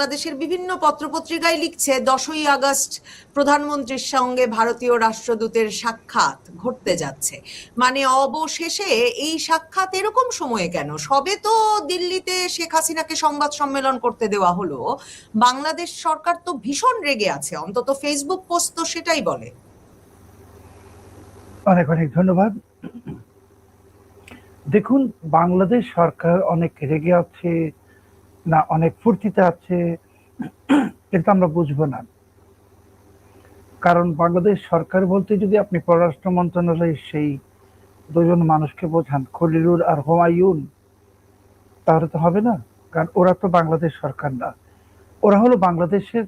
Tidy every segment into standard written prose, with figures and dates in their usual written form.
বাংলাদেশের বিভিন্ন পত্রপত্রিকায় লিখছে 10ই আগস্ট প্রধানমন্ত্রীর সঙ্গে ভারতীয় রাষ্ট্রদূতের সাক্ষাৎ ঘটতে যাচ্ছে। মানে অবশেষে এই সাক্ষাৎ এরকম সময়ে কেন? সবে তো দিল্লিতে শেখ হাসিনাকে সংবাদ সম্মেলন করতে দেওয়া হলো। বাংলাদেশ সরকার তো ভীষণ রেগে আছে, অন্তত ফেসবুক পোস্ট তো সেটাই বলে। অনেক অনেক ধন্যবাদ। দেখুন, বাংলাদেশ সরকার অনেক রেগে আছে না অনেক ফুর্তিতে আছে, কিন্তু আমরা বুঝবো না। কারণ বাংলাদেশ সরকার বলতে যদি আপনি পররাষ্ট্র মন্ত্রণালয়ের সেই দুজন মানুষকে বোঝান, খলিলুর আর হুমায়ুন, তাহলে তো হবে না। কারণ ওরা তো বাংলাদেশ সরকার না, ওরা হলো বাংলাদেশের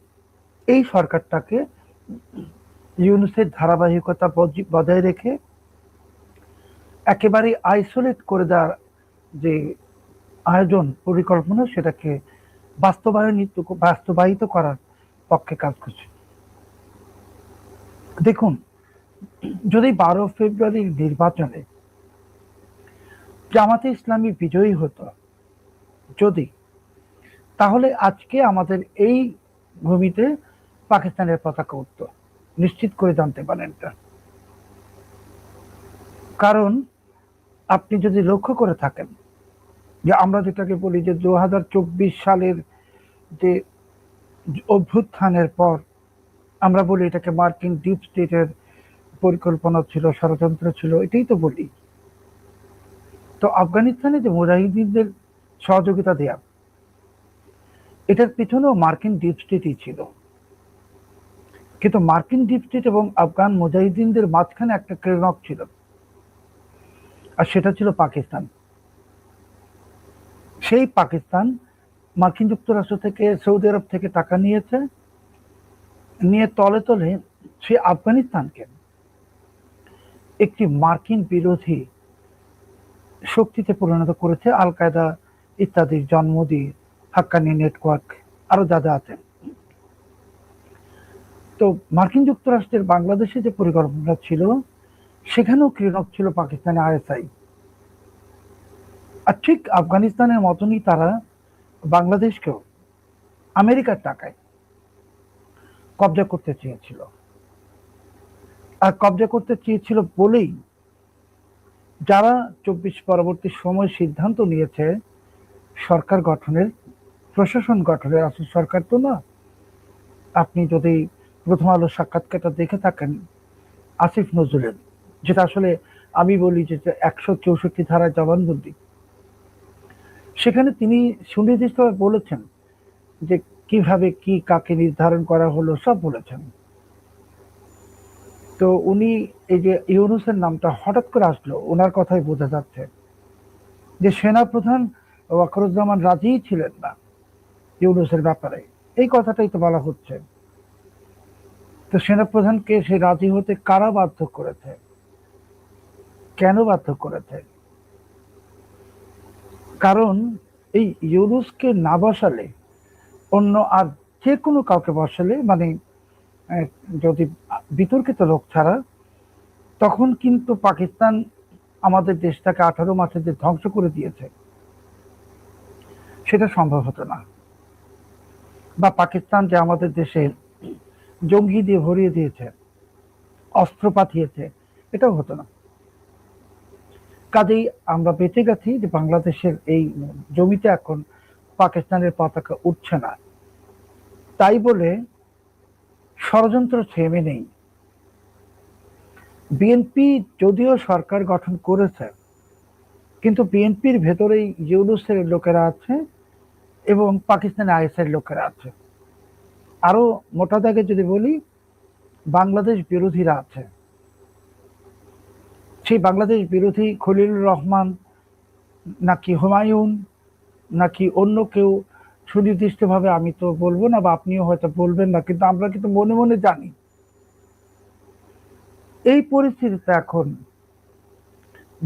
এই সরকারটাকে ইউনূসের ধারাবাহিকতা বজায় রেখে একেবারে আইসোলেট করে দেওয়ার যে আয়োজন পরিকল্পনা, সেটাকে বাস্তবায়িত করার পক্ষে কাজ করছে। দেখুন, যদি 12 ফেব্রুয়ারির নির্বাচনে জামাতে ইসলামী বিজয়ী হতো, যদি, তাহলে আজকে আমাদের এই ভূমিতে পাকিস্তানের পতাকা উঠত, নিশ্চিত করে জানতে পারেন এটা। কারণ আপনি যদি লক্ষ্য করে থাকেন যে আমরা যেটাকে বলি যে 2024 সালের যে অভ্যুত্থানের পর আমরা বলি এটাকে মার্কিন ডিপ স্টেটের পরিকল্পনা ছিল, ষড়যন্ত্র ছিল, এটাই তো বলি। তো আফগানিস্তানে যে মুজাহিদিনদের সহযোগিতা দেয়া, এটার পিছনেও মার্কিন ডিপ স্টেটই ছিল। কিন্তু মার্কিন ডিপ স্টেট এবং আফগান মুজাহিদিনদের মাঝখানে একটা ক্রেনক ছিল, আর সেটা ছিল পাকিস্তান। সেই পাকিস্তান মার্কিন যুক্তরাষ্ট্র থেকে, সৌদি আরব থেকে টাকা নিয়েছে, নিয়ে তলে তলে সে আফগানিস্তানকে একটি মার্কিন বিরোধী শক্তিতে পরিণত করেছে। আল কায়দা ইত্যাদির জন্ম দিয়ে, হাক্কানি নেটওয়ার্ক, আরো যা যা আছে। তো মার্কিন যুক্তরাষ্ট্রের বাংলাদেশে যে পরিকল্পনা ছিল, সেখানেও ক্রিয়ক ছিল পাকিস্তানে আইএসআই। আর ঠিক আফগানিস্তানের মতনই তারা বাংলাদেশকেও আমেরিকার টাকায় কবজা করতে চেয়েছিল। আর কবজা করতে চেয়েছিল বলেই যারা 24 পরবর্তী সময় সিদ্ধান্ত নিয়েছে সরকার গঠনের, প্রশাসন গঠনের, আসলে সরকার তো না। আপনি যদি প্রথম আলো সাক্ষাৎকারটা দেখে থাকেন আসিফ নজরুলের, যেটা আসলে আমি বলি যে 164 ধারায় জবানবন্দি, সেখানে তিনি সুনির্দিষ্টভাবে বলেছেন যে কিভাবে কি কাকে নির্ধারণ করা হলো, সব বলেছেন। তো উনি এই যে ইউনূসের নামটা হঠাৎ করে আসলো, ওনার কথাই বোঝা যাচ্ছে যে সেনাপ্রধান ওয়াকারুজ্জামান রাজিই ছিলেন না ইউনূসের ব্যাপারে। এই কথাটাই তো বলা হচ্ছে। তো সেনাপ্রধানকে সে রাজি হতে কারা বাধ্য করেছে, কেন বাধ্য করেছে? কারণ এই ইউনূসকে না বসালে, অন্য আর যে কোনো কাউকে বসালে, মানে যদি বিতর্কিত লোক ছাড়া, তখন কিন্তু পাকিস্তান আমাদের দেশটাকে 18 মাসে যে ধ্বংস করে দিয়েছে, সেটা সম্ভব হতো না। বা পাকিস্তান যে আমাদের দেশে জঙ্গি দিয়ে ভরিয়ে দিয়েছে, অস্ত্র পাঠিয়েছে, এটাও হতো না। কাজেই আমরা বেঁচে গেছি যে বাংলাদেশের এই জমিতে এখন পাকিস্তানের পতাকা উঠছে না। তাই বলে ষড়যন্ত্র থেমে নেই। বিএনপি যদিও সরকার গঠন করেছে, কিন্তু বিএনপির ভেতরেই ইউনূসের লোকেরা আছে এবং পাকিস্তানের আইএসআই লোকেরা আছে। আরো মোটা দাগে যদি বলি, বাংলাদেশ বিরোধীরা আছে। সেই বাংলাদেশ বিরোধী খলিলুর রহমান নাকি হুমায়ুন নাকি অন্য কেউ, সুনির্দিষ্টভাবে আমি তো বলবো না, বা আপনিও হয়তো বলবেন না, কিন্তু আমরা কিন্তু মনে মনে জানি এই পরিস্থিতিতে এখন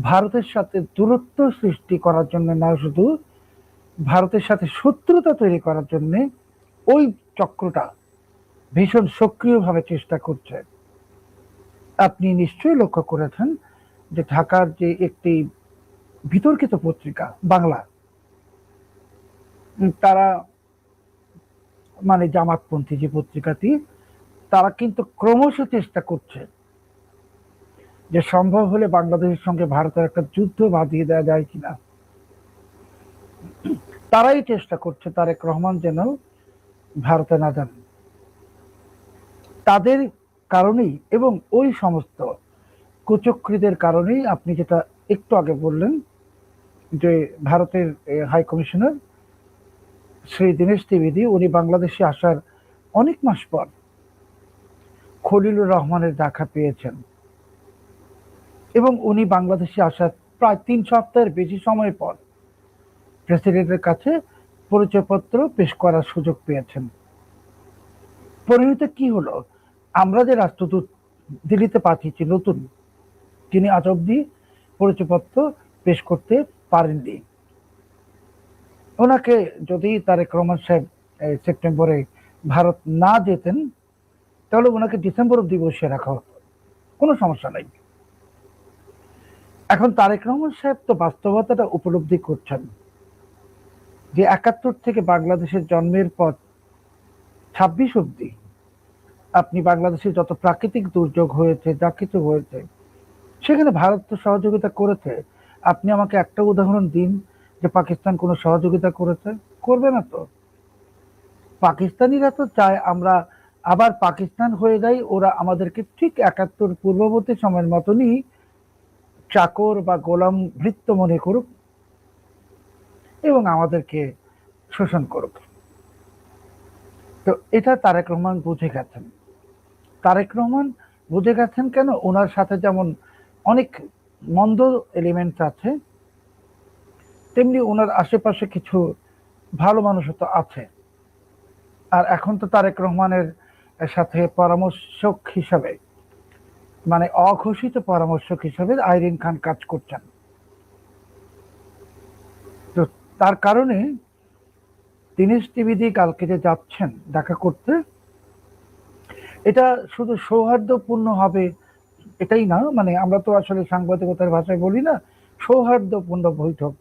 ভারতের সাথে দূরত্ব সৃষ্টি করার জন্য না, শুধু ভারতের সাথে শত্রুতা তৈরি করার জন্য ওই চক্রটা ভীষণ সক্রিয়ভাবে চেষ্টা করছে। আপনি নিশ্চয়ই লক্ষ্য করেছেন যে ঢাকার যে একটি বিতর্কিত পত্রিকা বাংলা, তারা মানে জামাতপন্থী যে পত্রিকাটি, তারা কিন্তু ক্রমশ চেষ্টা করছে যে সম্ভব হলে বাংলাদেশের সঙ্গে ভারতের একটা যুদ্ধ বাঁধিয়ে দেওয়া যায় কিনা। তারাই চেষ্টা করছে তারেক রহমান যেন ভারতে না যান। তাদের কারণেই এবং ওই সমস্ত কুচক্রীদের কারণেই আপনি যেটা একটু আগে বললেন যে ভারতের হাই কমিশনার শ্রী দীনেশ ত্রিবেদী, উনি বাংলাদেশে আসার অনেক মাস পর খলিলুর রহমানের দেখা পেয়েছেন এবং উনি বাংলাদেশে আসার প্রায় 3 সপ্তাহের বেশি সময় পর প্রেসিডেন্টের কাছে পরিচয়পত্র পেশ করার সুযোগ পেয়েছেন। পরিণতি কি হলো? আমরা যে রাষ্ট্রদূত দিল্লিতে পাঠিয়েছি নতুন, তিনি আজ অব্দি পরিচয়পত্র পেশ করতে পারেননি। ওনাকে যদি তারেক রহমান সাহেব সেপ্টেম্বরে ভারত না যেতেন তাহলে ওনাকে ডিসেম্বর অব্দি বসিয়ে রাখা হতো, কোনো সমস্যা নাই। এখন তারেক রহমান সাহেব তো বাস্তবতাটা উপলব্ধি করছেন যে 71 থেকে বাংলাদেশের জন্মের পর 26 অব্দি আপনি বাংলাদেশে যত প্রাকৃতিক দুর্যোগ হয়েছে, যা কিছু হয়েছে, সেখানে ভারত তো সহযোগিতা করেছে। আপনি আমাকে একটা উদাহরণ দিন যে পাকিস্তান কোনো সহযোগিতা করেছে? করবে না তো। পাকিস্তানিরা তো চায় আমরা আবার পাকিস্তান হয়ে যাই, ওরা আমাদেরকে ঠিক 71 পূর্ববর্তী সময়ের মতনই চাকর বা গোলাম ভৃত্য মনে করুক এবং আমাদেরকে শোষণ করুক। তো এটা তারেক রহমান বুঝে গেছেন। তারেক রহমান বুঝে গেছেন কেন? ওনার সাথে যেমন অনেক মন্দ এলিমেন্টস আছে, তেমনি ওনার আশেপাশে কিছু ভালো মানুষও তো আছে। আর এখন তো তারেক রহমানের সাথে পরামর্শক হিসাবে, মানে অঘোষিত পরামর্শক হিসাবে আইরিন খান কাজ করছেন। তো তার কারণে দীনেশ ত্রিবেদী কালকে যে যাচ্ছেন দেখা করতে, এটা শুধু সৌহার্দ্যপূর্ণ হবে এটাই না, মানে আমরা তো আসলে সাংবাদিকতার ভাষায় বলি না সৌহার্দ্যপূর্ণ বৈঠক,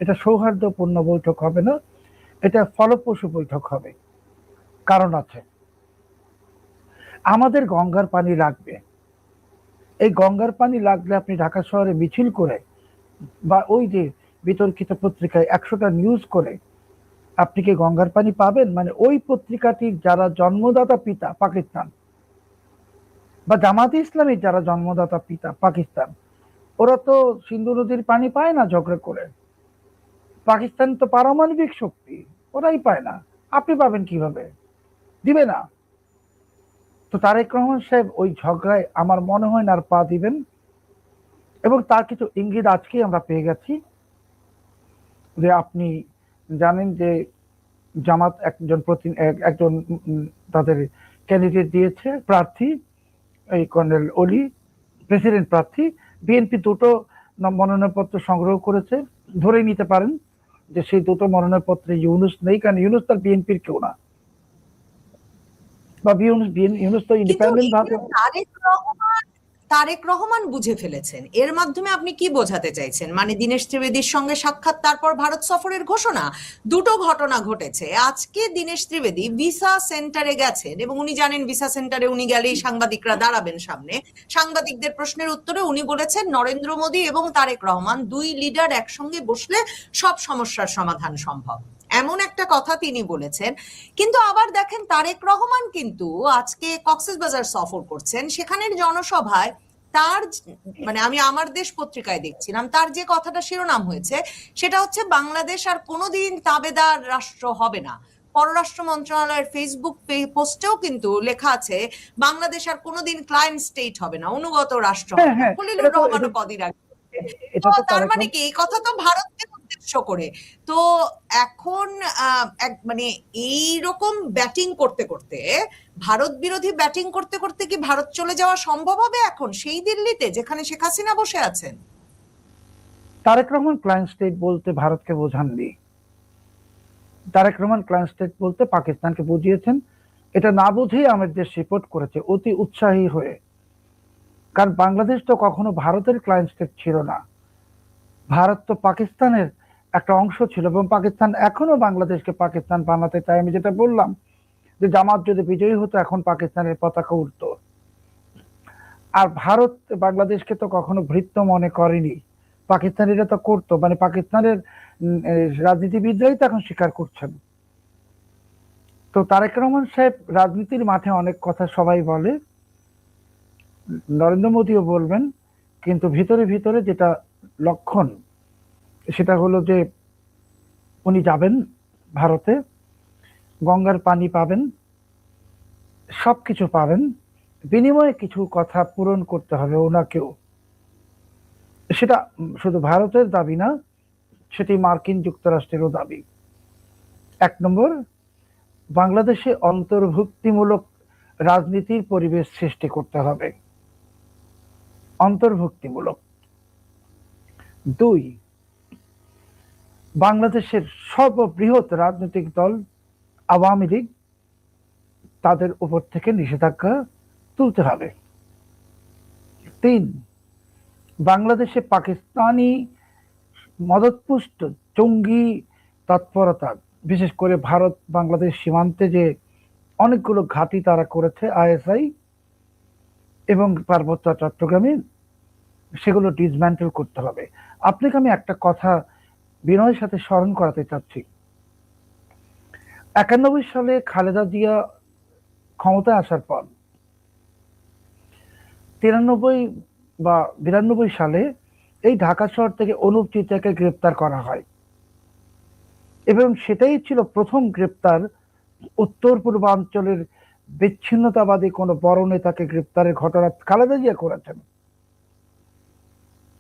এটা সৌহার্দ্যপূর্ণ বৈঠক হবে না, এটা ফলপ্রসূ বৈঠক হবে। কারণ আছে, আমাদের গঙ্গার পানি লাগবে। এই গঙ্গার পানি লাগলে আপনি ঢাকা শহরে মিছিল করে বা ওই যে বিতর্কিত পত্রিকায় 100টা নিউজ করে আপনি কি গঙ্গার পানি পাবেন? মানে ওই পত্রিকাটির যারা জন্মদাতা পিতা পাকিস্তান, বা জামাতে ইসলামীর যারা জন্মদাতা পিতা পাকিস্তান, ওরা তো সিন্ধু নদীর পানি পায় না ঝগড়া করে। পাকিস্তান তো পারমাণবিক শক্তি, ওরাই পায় না, আপনি পাবেন কিভাবে? দিবে না। তো তারেক রহমান সাহেব ওই ঝগড়ায় আমার মনে হয় না আর পা দিবেন, এবং তার কিছু ইঙ্গিত আজকেই আমরা পেয়ে গেছি। যে আপনি জানেন যে জামাত একজন তাদের ক্যান্ডিডেট দিয়েছে, প্রার্থী, এই কর্নেল অলি, প্রেসিডেন্ট প্রার্থী। বিএনপি 2টো মনোনয়নপত্র সংগ্রহ করেছে। ধরে নিতে পারেন যে সেই 2টো মনোনয়নপত্রে ইউনুস নেই, কারণ ইউনুস তার বিএনপির কেউ না, বা ইউনুস তো ইন্ডিপেন্ডেন্ট ভাবে। তারেক রহমান বুঝে ফেলেছেন। এর মাধ্যমে আপনি কি বোঝাতে চাইছেন? মানে দীনেশ ত্রিবেদীর সঙ্গে সাক্ষাৎ, তারপর ভারত সফরের ঘোষণা, দুটো ঘটনা ঘটেছে। আজকে দীনেশ ত্রিবেদী ভিসা সেন্টারে গেছেন এবং উনি জানেন ভিসা সেন্টারে উনি গেলেই সাংবাদিকরা দাঁড়াবেন সামনে। সাংবাদিকদের প্রশ্নের উত্তরে উনি বলেছেন নরেন্দ্র মোদী এবং তারেক রহমান দুই লিডার একসঙ্গে বসলে সব সমস্যার সমাধান সম্ভব, এমন একটা কথা তিনি বলেছেন। কিন্তু আবার দেখেন তারেক রহমান কিন্তু আজকে কক্সবাজার সফর করছেন, সেখানের জনসভায় তার, মানে আমি আমার দেশ পত্রিকায় দেখছিলাম, তার যে কথাটা শিরোনাম হয়েছে সেটা হচ্ছে বাংলাদেশ আর কোনোদিন তাবেদার রাষ্ট্র হবে না। পররাষ্ট্র মন্ত্রণালয়ের ফেসবুক পোস্টেও কিন্তু লেখা আছে বাংলাদেশ আর কোনোদিন ক্লায়েন্ট স্টেট হবে না, অনুগত রাষ্ট্র হবে না। খলিলুর রহমানও কদিন আগে, তার মানে কি এই কথা তো ভারতকে উদ্দেশ্য করে। তো এখন মানে এই রকম ব্যাটিং করতে করতে, ভারত বিরোধী ব্যাটিং করতে করতে কি ভারত চলে যাওয়া সম্ভব হবে এখন সেই দিল্লিতে যেখানে শেখ হাসিনা বসে আছেন? তারেক রহমান ক্লায়েন্ট স্টেট বলতে ভারতকে বোঝাননি। তারেক রহমান ক্লায়েন্ট স্টেট বলতে পাকিস্তানকে বুঝিয়েছেন। এটা না বুঝেই আমাদের দেশ রিপোর্ট করেছে অতি উৎসাহী হয়ে, কারণ বাংলাদেশ তো কখনো ভারতের ক্লায়েন্ট স্টেট ছিল না। ভারত তো পাকিস্তানের একটা অংশ ছিল এবং পাকিস্তান এখনো বাংলাদেশকে পাকিস্তান বানাতে চায়। আমি যেটা বললাম যে জামাত যদি বিজয়ী হতো এখন পাকিস্তানের পতাকা উঠতো। আর ভারত বাংলাদেশকে তো কখনো ভৃত্য মনে করেনি, পাকিস্তানিরা তো করতো, মানে পাকিস্তানের রাজনীতিবিদরাই তো এখন স্বীকার করছেন। তো তারেক রহমান সাহেব রাজনীতির মাঠে অনেক কথা সবাই বলে, নরেন্দ্র মোদীও বলবেন, কিন্তু ভিতরে ভিতরে যেটা লক্ষণ সেটা হলো যে উনি যাবেন ভারতে, গঙ্গার পানি পাবেন, সবকিছু পাবেন, বিনিময়ে কিছু কথা পূরণ করতে হবে ওনাকেও। সেটা শুধু ভারতের দাবি না, সেটি মার্কিন যুক্তরাষ্ট্রেরও দাবি। 1 নম্বর, বাংলাদেশে অন্তর্ভুক্তিমূলক রাজনীতির পরিবেশ সৃষ্টি করতে হবে, অন্তর্ভুক্তিমূলক। 2, বাংলাদেশের সর্ববৃহৎ রাজনৈতিক দল আওয়ামী লীগ, তাদের উপর থেকে নিষেধাজ্ঞা তুলতে হবে। 3, বাংলাদেশে পাকিস্তানি মদতপুষ্ট জঙ্গি তৎপরতা, বিশেষ করে ভারত বাংলাদেশ সীমান্তে যে অনেকগুলো ঘাঁটি তারা করেছে আইএসআই এবং পার্বত্য চট্টগ্রামে, সেগুলো ডিসম্যান্টেল করতে হবে। আপনাকে আমি একটা কথা বিনয়ের সাথে স্মরণ করাতে চাচ্ছি। 91 সালে খালেদা জিয়া ক্ষমতায় আসার পর 93 বা 92 সালে এই ঢাকা শহর থেকে অনুপ চিত্রাকে গ্রেপ্তার করা হয়, এবং সেটাই ছিল প্রথম গ্রেপ্তার উত্তর পূর্বাঞ্চলের বিচ্ছিন্নতাবাদী কোন বড় নেতাকে গ্রেপ্তারের ঘটনা খালেদা জিয়া করেছেন।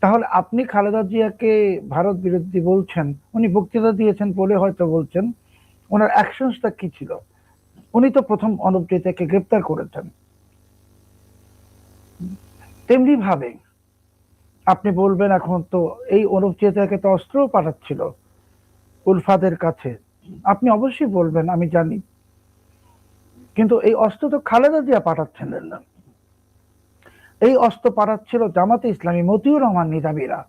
তাহলে আপনি খালেদা জিয়াকে ভারত বিরোধী বলছেন, উনি বক্তৃতা দিয়েছেন বলে হয়তো বলছেন, ওনার অ্যাকশনসটা কি ছিল? উনি তো প্রথম অনুপ চিত্রাকে গ্রেপ্তার করেছেন। তেমনি ভাবে আপনি বলবেন এখন তো এই অনুপ চিত্রাকে তো অস্ত্র পাঠাচ্ছিল উলফাদের কাছে, আপনি অবশ্যই বলবেন, আমি জানি, কিন্তু এই অস্ত্র তো খালেদা জিয়া পাঠাচ্ছিলেন না, এই অস্ত্র পাঠাচ্ছিল জামাতে ইসলামী, মতিউর রহমান নিজামীরা।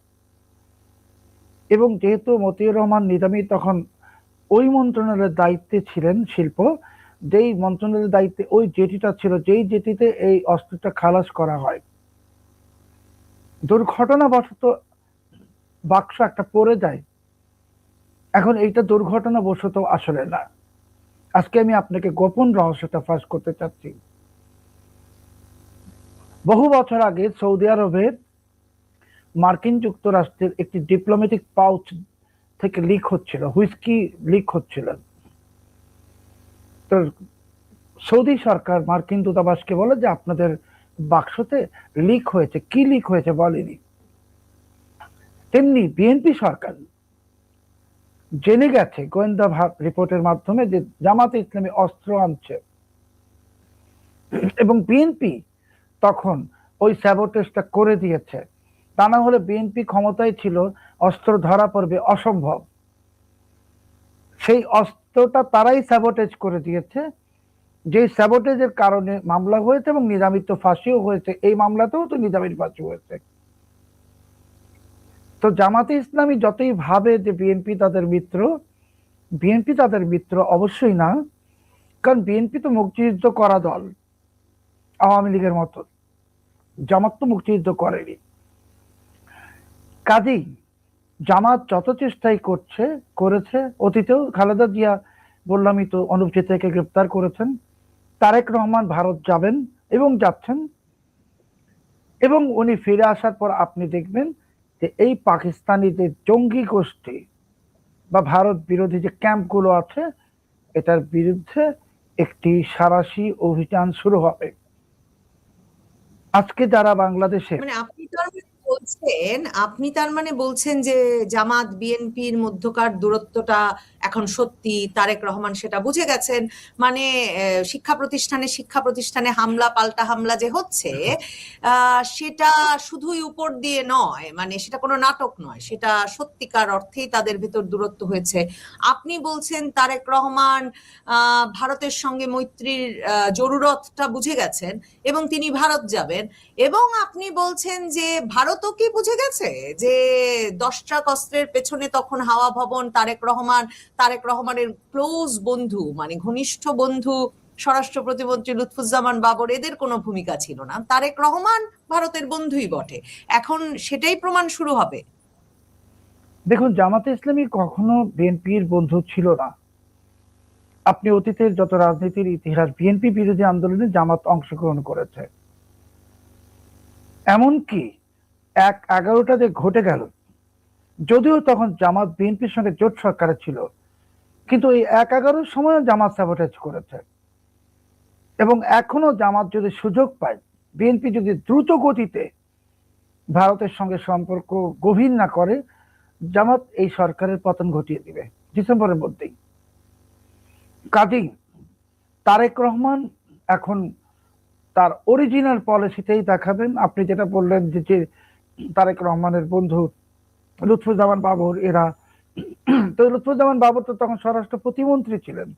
এবং যেহেতু মতিউর রহমান নিজামী তখন ওই মন্ত্রণালয়ের দায়িত্বে ছিলেন শিল্প, যেই মন্ত্রণালয়ের দায়িত্বে ওই জেটিটা ছিল, যেই জেটিতে এই অস্ত্রটা খালাস করা হয়, দুর্ঘটনাবশত বাক্স একটা পড়ে যায়। এখন এইটা দুর্ঘটনাবশত আসলে না। আজকে আমি আপনাকে গোপন রহস্যটা ফাঁস করতে চাচ্ছি। বহু বছর আগে সৌদি আরবের মার্কিন যুক্তরাষ্ট্রের একটি ডিপ্লোম্যাটিক পাউচ থেকে লিক হচ্ছিল, হুইস্কি লিক হচ্ছিল। তো সৌদি সরকার মার্কিন দূতাবাসকে বলে যে আপনাদের বাক্সতে লিক হয়েছে, কি লিক হয়েছে বলেনি। তেমনি বিএনপি সরকার জেনে গেছে গোয়েন্দা রিপোর্টের মাধ্যমে যে জামাতে ইসলামী অস্ত্র আনছে, এবং বিএনপি তখন ওই স্যাবোটেজটা করে দিয়েছে। তা না হলে বিএনপি ক্ষমতায় ছিল, অস্ত্র ধরা পড়বে অসম্ভব। সেই অস্ত্রটা তারাই স্যাবোটেজ করে দিয়েছে, যে স্যাবোটেজের কারণে মামলা হয়েছে এবং নিজামীর তো ফাঁসিও হয়েছে। এই মামলাতেও তো নিজামীর ফাঁসি হয়েছে। তো জামাতে ইসলামী যতই ভাবে যে বিএনপি তাদের মিত্র, বিএনপি তাদের মিত্র অবশ্যই না, কারণ বিএনপি তো মুক্তিযুদ্ধ করা দল, আওয়ামী লীগের মতো। জামাত তো মুক্তিযুদ্ধ করেনি। কাজেই জামাত যত চেষ্টাই করেছে, অতীতেও খালেদা জিয়া বললামই তো অনুপ চিত্রাকে গ্রেপ্তার করেছেন, তারেক রহমান ভারত যাবেন এবং যাচ্ছেন, এবং উনি ফিরে আসার পর আপনি দেখবেন যে এই পাকিস্তানি যে জঙ্গি গোষ্ঠী বা ভারত বিরোধী যে ক্যাম্পগুলো আছে, এটার বিরুদ্ধে একটি সাঁড়াশি অভিযান শুরু হবে। আজকে যারা বাংলাদেশে, মানে আপনি তার মানে বলছেন যে জামাত বিএনপির মধ্যকার দূরত্বটা এখন সত্যি তারেক রহমান সেটা বুঝে গেছেন। মানে শিক্ষা প্রতিষ্ঠানে হামলা পাল্টা হামলা যে হচ্ছে, সেটা শুধুই উপর দিয়ে নয়, মানে সেটা কোনো নাটক নয়, সেটা সত্যিকার অর্থেই তাদের ভেতর দূরত্ব হয়েছে। আপনি বলছেন তারেক রহমান ভারতের সঙ্গে মৈত্রীর জরুরতটা বুঝে গেছেন এবং তিনি ভারত যাবেন, এবং আপনি বলছেন যে ভারতও কি বুঝে গেছে যে 10 ট্রাক অস্ত্রের পেছনে তখন হাওয়া ভবন, তারেক রহমানের ক্লোজ বন্ধু, মানে ঘনিষ্ঠ বন্ধু স্বরাষ্ট্র প্রতিমন্ত্রী লুৎফুজ্জামান বাবর, এদের কোনো ভূমিকা ছিল না। তারেক রহমান ভারতের বন্ধুই বটে, এখন সেটাই প্রমাণ শুরু হবে। দেখুন, জামাতে ইসলামী কখনো বিএনপির বন্ধু ছিল না। আপনি অতীতের যত রাজনীতির ইতিহাস, বিএনপি বিরোধী আন্দোলনে জামাত অংশগ্রহণ করেছে। এমনকি 11টা যে ঘটে গেল, যদিও তখন জামাত বিএনপির সঙ্গে জোট সরকারে ছিল, কিন্তু এই 11-11 সময় জামাত স্যাবোটেজ করেছে। এবং এখনো জামাত যদি সুযোগ পায়, বিএনপি যদি দ্রুত গতিতে ভারতের সঙ্গে সম্পর্ক গভীর না করে, জামাত এই সরকারের পতন ঘটিয়ে দিবে ডিসেম্বরের মধ্যেই। কাজেই তারেক রহমান এখন তার অরিজিনাল পলিসিতেই দেখাবেন। আপনি যেটা বললেন যে তারেক রহমানের বন্ধু লুৎফুজ্জামান বাবর, এরা তো লুৎফুজ্জামান বাবর তো তখন স্বরাষ্ট্র প্রতিমন্ত্রী ছিলেন,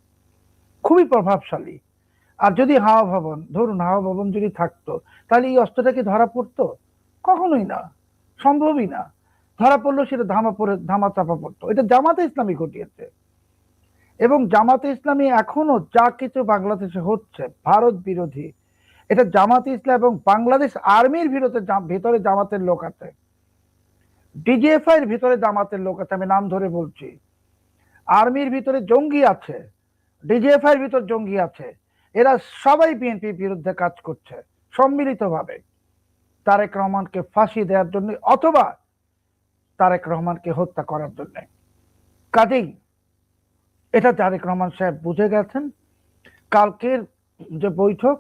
খুবই প্রভাবশালী। আর যদি হাওয়া ভবন, ধরুন হাওয়া ভবন যদি থাকতো, তাহলে এই অস্ত্রটা কি ধরা পড়তো? কখনোই না, সম্ভবই না। ধরা পড়লো সেটা ধামা চাপা পড়তো। এটা জামাতে ইসলামী ঘটিয়েছে। এবং জামাতে ইসলামী এখনো যা কিছু বাংলাদেশে হচ্ছে ভারত বিরোধী, এটা জামাতে ইসলাম এবং বাংলাদেশ আর্মির ভিতরে জামাতের লোক আছে, ডিজিএফআই এর ভিতরে জামাতের লোক আছে, আমি নাম ধরে বলছি। আর্মির ভিতরে জঙ্গি আছে, ডিজিএফআই এর ভিতর জঙ্গি আছে। এরা সবাই বিএনপির বিরুদ্ধে কাজ করছে সম্মিলিতভাবে, তারেক রহমানকে ফাঁসি দেওয়ার জন্য অথবা তারেক রহমানকে হত্যা করার জন্য। কাজেই এটা তারেক রহমান সাহেব বুঝে গেছেন। কালকের যে বৈঠক,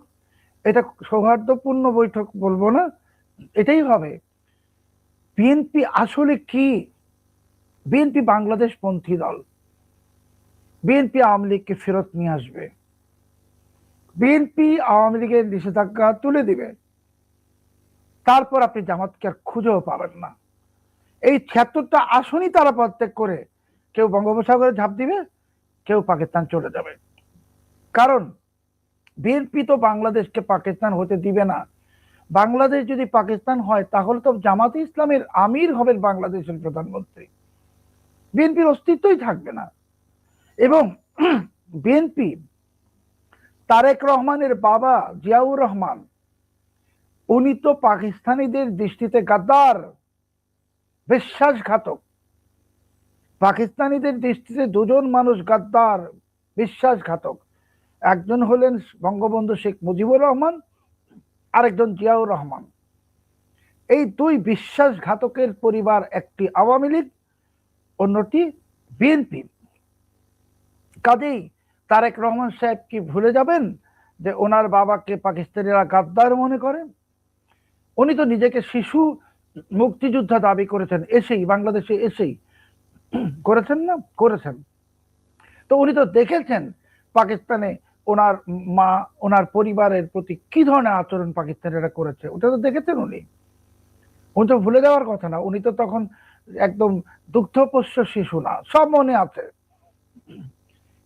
এটা সৌহার্দ্যপূর্ণ বৈঠক বলবো না, এটাই হবে। বিএনপি আসলে কি? বিএনপি বাংলাদেশ পন্থী দল। বিএনপি আওয়ামী লীগকে ফেরত নিয়ে আসবে। বিএনপি আওয়ামী লীগের নিষেধাজ্ঞা তুলে দিবে। তারপর আপনি জামাতকে আর খুঁজেও পাবেন না। এই ৭৬টা আসনই তারা প্রত্যেক করে, কেউ বঙ্গোপসাগরে ঝাঁপ দিবে, কেউ পাকিস্তান চলে যাবে। কারণ বিএনপি তো বাংলাদেশকে পাকিস্তান হতে দিবে না। বাংলাদেশ যদি পাকিস্তান হয়, তাহলে তো জামাতে ইসলামের আমির হবেন বাংলাদেশের প্রধানমন্ত্রী, বিএনপির অস্তিত্বই থাকবে না। এবং বিএনপি, তারেক রহমানের বাবা জিয়াউর রহমান, উনি তো পাকিস্তানিদের দৃষ্টিতে গাদ্দার, বিশ্বাসঘাতক। পাকিস্তানিদের দৃষ্টিতে দুজন মানুষ গাদ্দার, বিশ্বাসঘাতক। একজন হলেন বঙ্গবন্ধু শেখ মুজিবুর রহমান, আরেকজন জিয়াউর রহমান। এই দুই বিশ্বাসঘাতকের পরিবার, একটি আওয়ামী লীগ, অন্যটি বিএনপি। কাজেই তারেক রহমান সাহেব কি ভুলে যাবেন যে ওনার বাবাকে পাকিস্তানিরা গাদ্দার মনে করেন? উনি তো নিজেকে শিশু মুক্তিযোদ্ধা দাবি করেছেন, এসেই বাংলাদেশে এসেই করেছেন না? করেছেন। তো উনি তো দেখেছেন পাকিস্তানে ওনার মা, ওনার পরিবারের প্রতি কি ধরনের আচরণ পাকিস্তানিরা করেছে, ওটা তো দেখেছেন উনি। উনি তো ভুলে যাওয়ার কথা না। উনি তো তখন একদম দুগ্ধপোষ্য শিশু না, সব মনে আছে।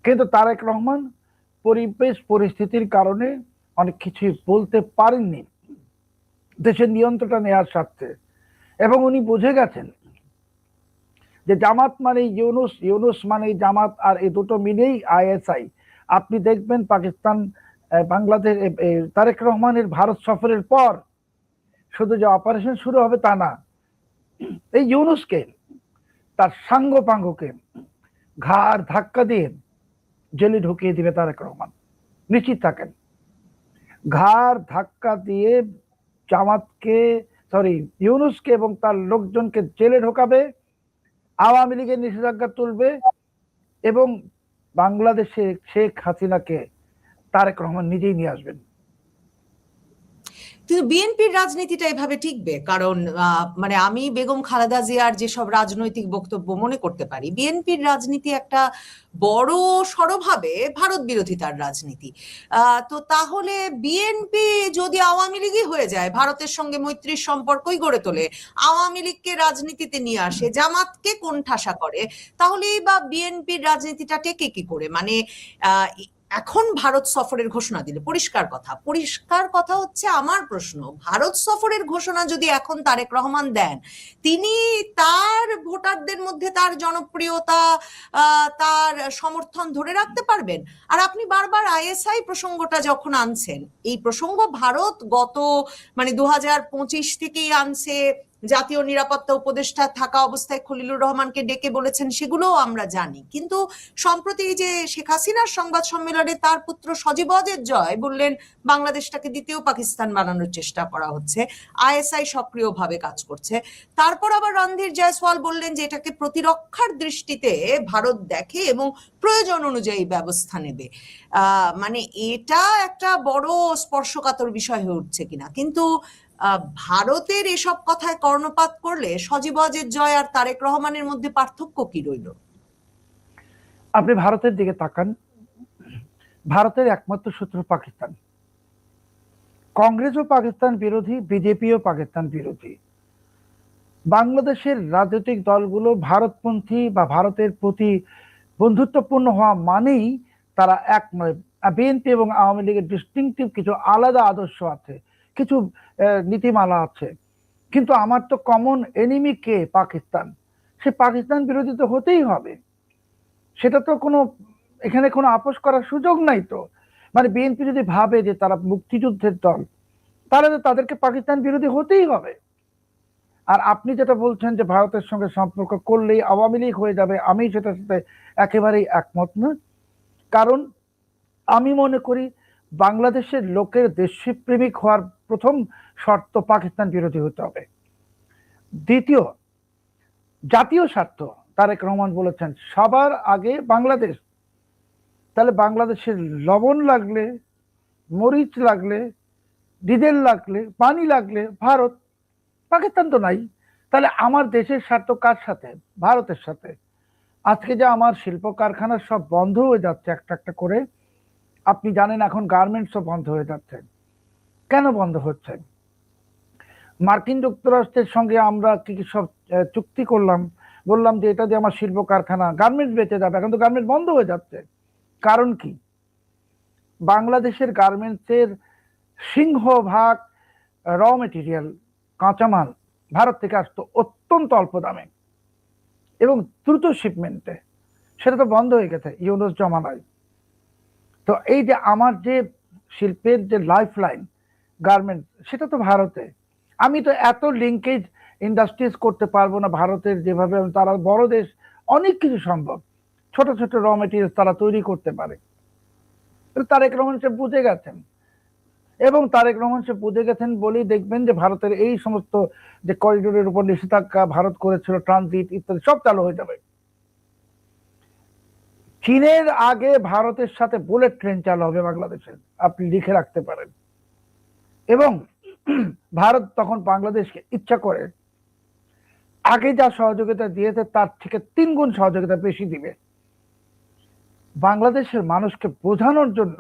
কিন্তু তারেক রহমান পরিবেশ পরিস্থিতির কারণে অনেক কিছুই বলতে পারেননি দেশের নিয়ন্ত্রণটা নেওয়ার স্বার্থে। এবং উনি বুঝে গেছেন যে জামাত মানে ইউনুস, ইউনুস মানে জামাত, আর এই দুটো মিলেই আইএসআই। আপনি দেখবেন পাকিস্তান, বাংলাদেশ, তারেক রহমানের ভারত সফরের পর শুধু যে অপারেশন শুরু হবে তা না, এই ইউনুসকে, তার সাঙ্গ পাঙ্গকে ঘাড় ধাক্কা দিয়ে জেলে ঢুকিয়ে দিবে তারেক রহমান, নিশ্চিত থাকেন। ঘাড় ধাক্কা দিয়ে জামাতকে, ইউনুসকে এবং তার লোকজনকে জেলে ঢোকাবে, আওয়ামী লীগের নিষেধাজ্ঞা তুলবে এবং বাংলাদেশে শেখ হাসিনাকে তারেক রহমান নিজেই নিয়ে আসবেন। কিন্তু বিএনপির রাজনীতিটা এভাবে টিকবে? কারণ মানে আমি বেগম খালেদা জিয়ার যেসব রাজনৈতিক বক্তব্য মনে করতে পারি, বিএনপির রাজনীতি একটা বড় সড়ভাবে ভারত বিরোধিতার রাজনীতি। তো তাহলে বিএনপি যদি আওয়ামী লীগই হয়ে যায়, ভারতের সঙ্গে মৈত্রীর সম্পর্কই গড়ে তোলে, আওয়ামী লীগকে রাজনীতিতে নিয়ে আসে, জামাতকে কোণঠাসা করে, তাহলেই বা বিএনপির রাজনীতিটা টেকে কি করে? মানে এখন ভারত সফরের ঘোষণা দিলে, পরিষ্কার কথা হচ্ছে আমার প্রশ্ন, ভারত সফরের ঘোষণা যদি এখন তারেক রহমান দেন, তিনি তার ভোটারদের মধ্যে তার জনপ্রিয়তা, তার সমর্থন ধরে রাখতে পারবেন? আর আপনি বারবার আইএসআই প্রসঙ্গটা যখন আনছেন, এই প্রসঙ্গ ভারত গত 2025 থেকেই আনছে। জাতীয় নিরাপত্তা উপদেষ্টা থাকা অবস্থায় খলিলুর রহমানকে ডেকে বলেছেন, সেগুলোও আমরা জানি। কিন্তু সম্প্রতি যে শেখ হাসিনার সংবাদ সম্মেলনে তার পুত্র সজীব ওয়াজেদ জয় বললেন বাংলাদেশটাকে দ্বিতীয় পাকিস্তান বানানোর চেষ্টা করা হচ্ছে, আইএসআই সক্রিয়ভাবে কাজ করছে। তারপর আবার রণধীর জয়সওয়াল বললেন যে এটাকে প্রতিরক্ষার দৃষ্টিতে ভারত দেখে এবং প্রয়োজন অনুযায়ী ব্যবস্থা নেবে। এটা একটা বড় স্পর্শকাতর বিষয় হয়ে উঠছে কিনা। কিন্তু ভারতের এসব কথায় কর্ণপাত করলে সজীব ওয়াজেদ জয় আর তারেক রহমানের মধ্যে পার্থক্য কি রইল? আপনি ভারতের দিকে তাকান, ভারতের একমাত্র শত্রু পাকিস্তান। কংগ্রেসও পাকিস্তান বিরোধী, বিজেপিও পাকিস্তান বিরোধী। বাংলাদেশের রাজনৈতিক দলগুলো ভারতপন্থী বা ভারতের প্রতি বন্ধুত্বপূর্ণ হওয়া মানেই তারা এক নয়। বিএনপি এবং আওয়ামী লীগের ডিস্টিংটিভ কিছু আলাদা আদর্শ আছে, কিছু নীতিমালা আছে, কিন্তু আমার তো কমন এনিমি কে? পাকিস্তান। সে পাকিস্তান বিরোধী তো হতেই হবে, সেটা তো এখানে কোনো আপোষ করার সুযোগ নাই। তো বিএনপি যদি ভাবে যে তারা মুক্তিযুদ্ধের দল, তাহলে তো তাদেরকে পাকিস্তান বিরোধী হতেই হবে। আর আপনি যেটা বলছেন যে ভারতের সঙ্গে সম্পর্ক করলেই আওয়ামী লীগ হয়ে যাবে, আমি সেটার সাথে একেবারেই একমত না। কারণ আমি মনে করি বাংলাদেশের লোকের দেশপ্রেমিক হওয়ার প্রথম শর্ত পাকিস্তান বিরোধী হতে হবে। দ্বিতীয়, জাতীয় স্বার্থ। তারেক রহমান বলেছেন সবার আগে বাংলাদেশ। তাহলে বাংলাদেশের লবণ লাগলে, মরিচ লাগলে, ডিজেল লাগলে, পানি লাগলে ভারত, পাকিস্তান তো নাই। তাহলে আমার দেশের স্বার্থ কার সাথে? ভারতের সাথে। আজকে যে আমার শিল্প কারখানা সব বন্ধ হয়ে যাচ্ছে একটা একটা করে, আপনি জানেন এখন গার্মেন্টসও বন্ধ হয়ে যাচ্ছে। কেন বন্ধ হচ্ছে? মার্কিন যুক্তরাষ্ট্রের সঙ্গে আমরা কি সব চুক্তি করলাম, বললাম যে এটা দিয়ে আমার শিল্প কারখানা গার্মেন্টস বেঁচে যাবে, এখন তো গার্মেন্টস বন্ধ হয়ে যাচ্ছে। কারণ কি? বাংলাদেশের গার্মেন্টসের সিংহভাগ র মেটেরিয়াল, কাঁচামাল ভারত থেকে আসতো অত্যন্ত অল্প দামে এবং দ্রুত শিপমেন্টে, সেটা তো বন্ধ হয়ে গেছে ইউনুস জমানায়। তো এই যে আমার যে শিল্পের যে লাইফ লাইন গার্মেন্টস, সেটা তো ভারতে। আমি তো এত লিঙ্কেজ ইন্ডাস্ট্রিজ করতে পারবো না ভারতের যেভাবে, তারা বড় দেশ, অনেক কিছু সম্ভব, ছোট ছোট র মেটেরিয়াল তারা তৈরি করতে পারে। তারেক রহমান সে বুঝে গেছেন, এবং তারেক রহমান সে বুঝে গেছেন বলেই দেখবেন যে ভারতের এই সমস্ত যে করিডোরের উপর নিষেধাজ্ঞা ভারত করেছিল, ট্রানজিট ইত্যাদি সব চালু হয়ে যাবে। চীনের আগে ভারতের সাথে বুলেট ট্রেন চালু হবে বাংলাদেশের, আপনি লিখে রাখতে পারেন। এবং ভারত তখন বাংলাদেশকে ইচ্ছা করে আগে যা সহযোগিতা দিয়েছে তার থেকে 3 গুণ সহযোগিতা বেশি দিবে, বাংলাদেশের মানুষকে বোঝানোর জন্য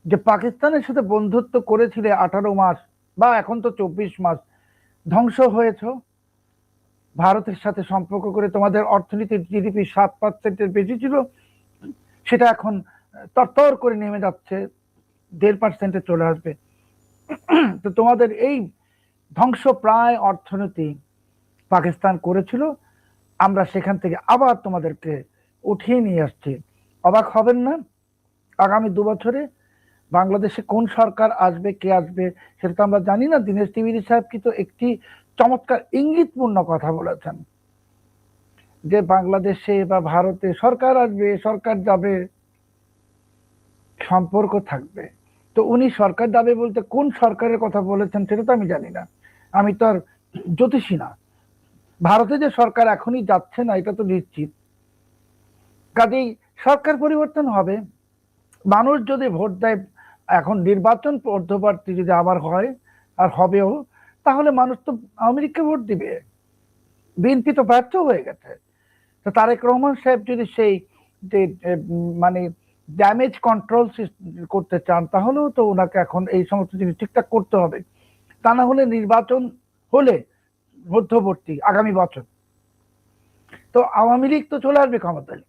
যে পাকিস্তানের সাথে বন্ধুত্ব করেছিলে 18 মাস বা এখন তো 24 মাস, ধ্বংস হয়েছ। ভারতের সাথে সম্পর্ক করে তোমাদের অর্থনীতির জিডিপি 7% বেশি ছিল, সেটা এখন তরতর করে নেমে যাচ্ছে, 1.5% চলে আসবে। তো তোমাদের এই ধ্বংস প্রায় অর্থনীতি পাকিস্তান করেছিল, আমরা সেখান থেকে আবার তোমাদেরকে উঠিয়ে নিয়ে আসছি। অবাক হবেন না, আগামী 2 বছরে বাংলাদেশে কোন সরকার আসবে, কে আসবে সেটা তো আমরা জানি না। দীনেশ ত্রিবেদী সাহেব কিন্তু একটি চমৎকার ইঙ্গিতপূর্ণ কথা বলেছেন যে বাংলাদেশে বা ভারতে সরকার আসবে, সরকার যাবে, সম্পর্ক থাকবে। তো উনি সরকার যাবে বলতে কোন সরকারের কথা বলেছেন সেটা তো আমি জানি না, আমি তো আর জ্যোতিষী না। ভারতে যে সরকার এখনই যাচ্ছে না এটা তো নিশ্চিত। কাজেই সরকার পরিবর্তন হবে, মানুষ যদি ভোট দেয়, এখন নির্বাচন পদ্ধতি যদি আবার হয়, আর হবেও, তাহলে মানুষ তো আওয়ামী লীগকে ভোট দিবে। বিএনপি তো ব্যর্থ হয়ে গেছে। তো তারেক রহমান সাহেব যদি সেই যে ড্যামেজ কন্ট্রোল করতে চান, তাহলেও তো ওনাকে এখন এই সমস্ত জিনিস ঠিকঠাক করতে হবে। তা না হলে নির্বাচন হলে মধ্যবর্তী আগামী বছর তো আওয়ামী লীগ তো চলে আসবে ক্ষমতায়।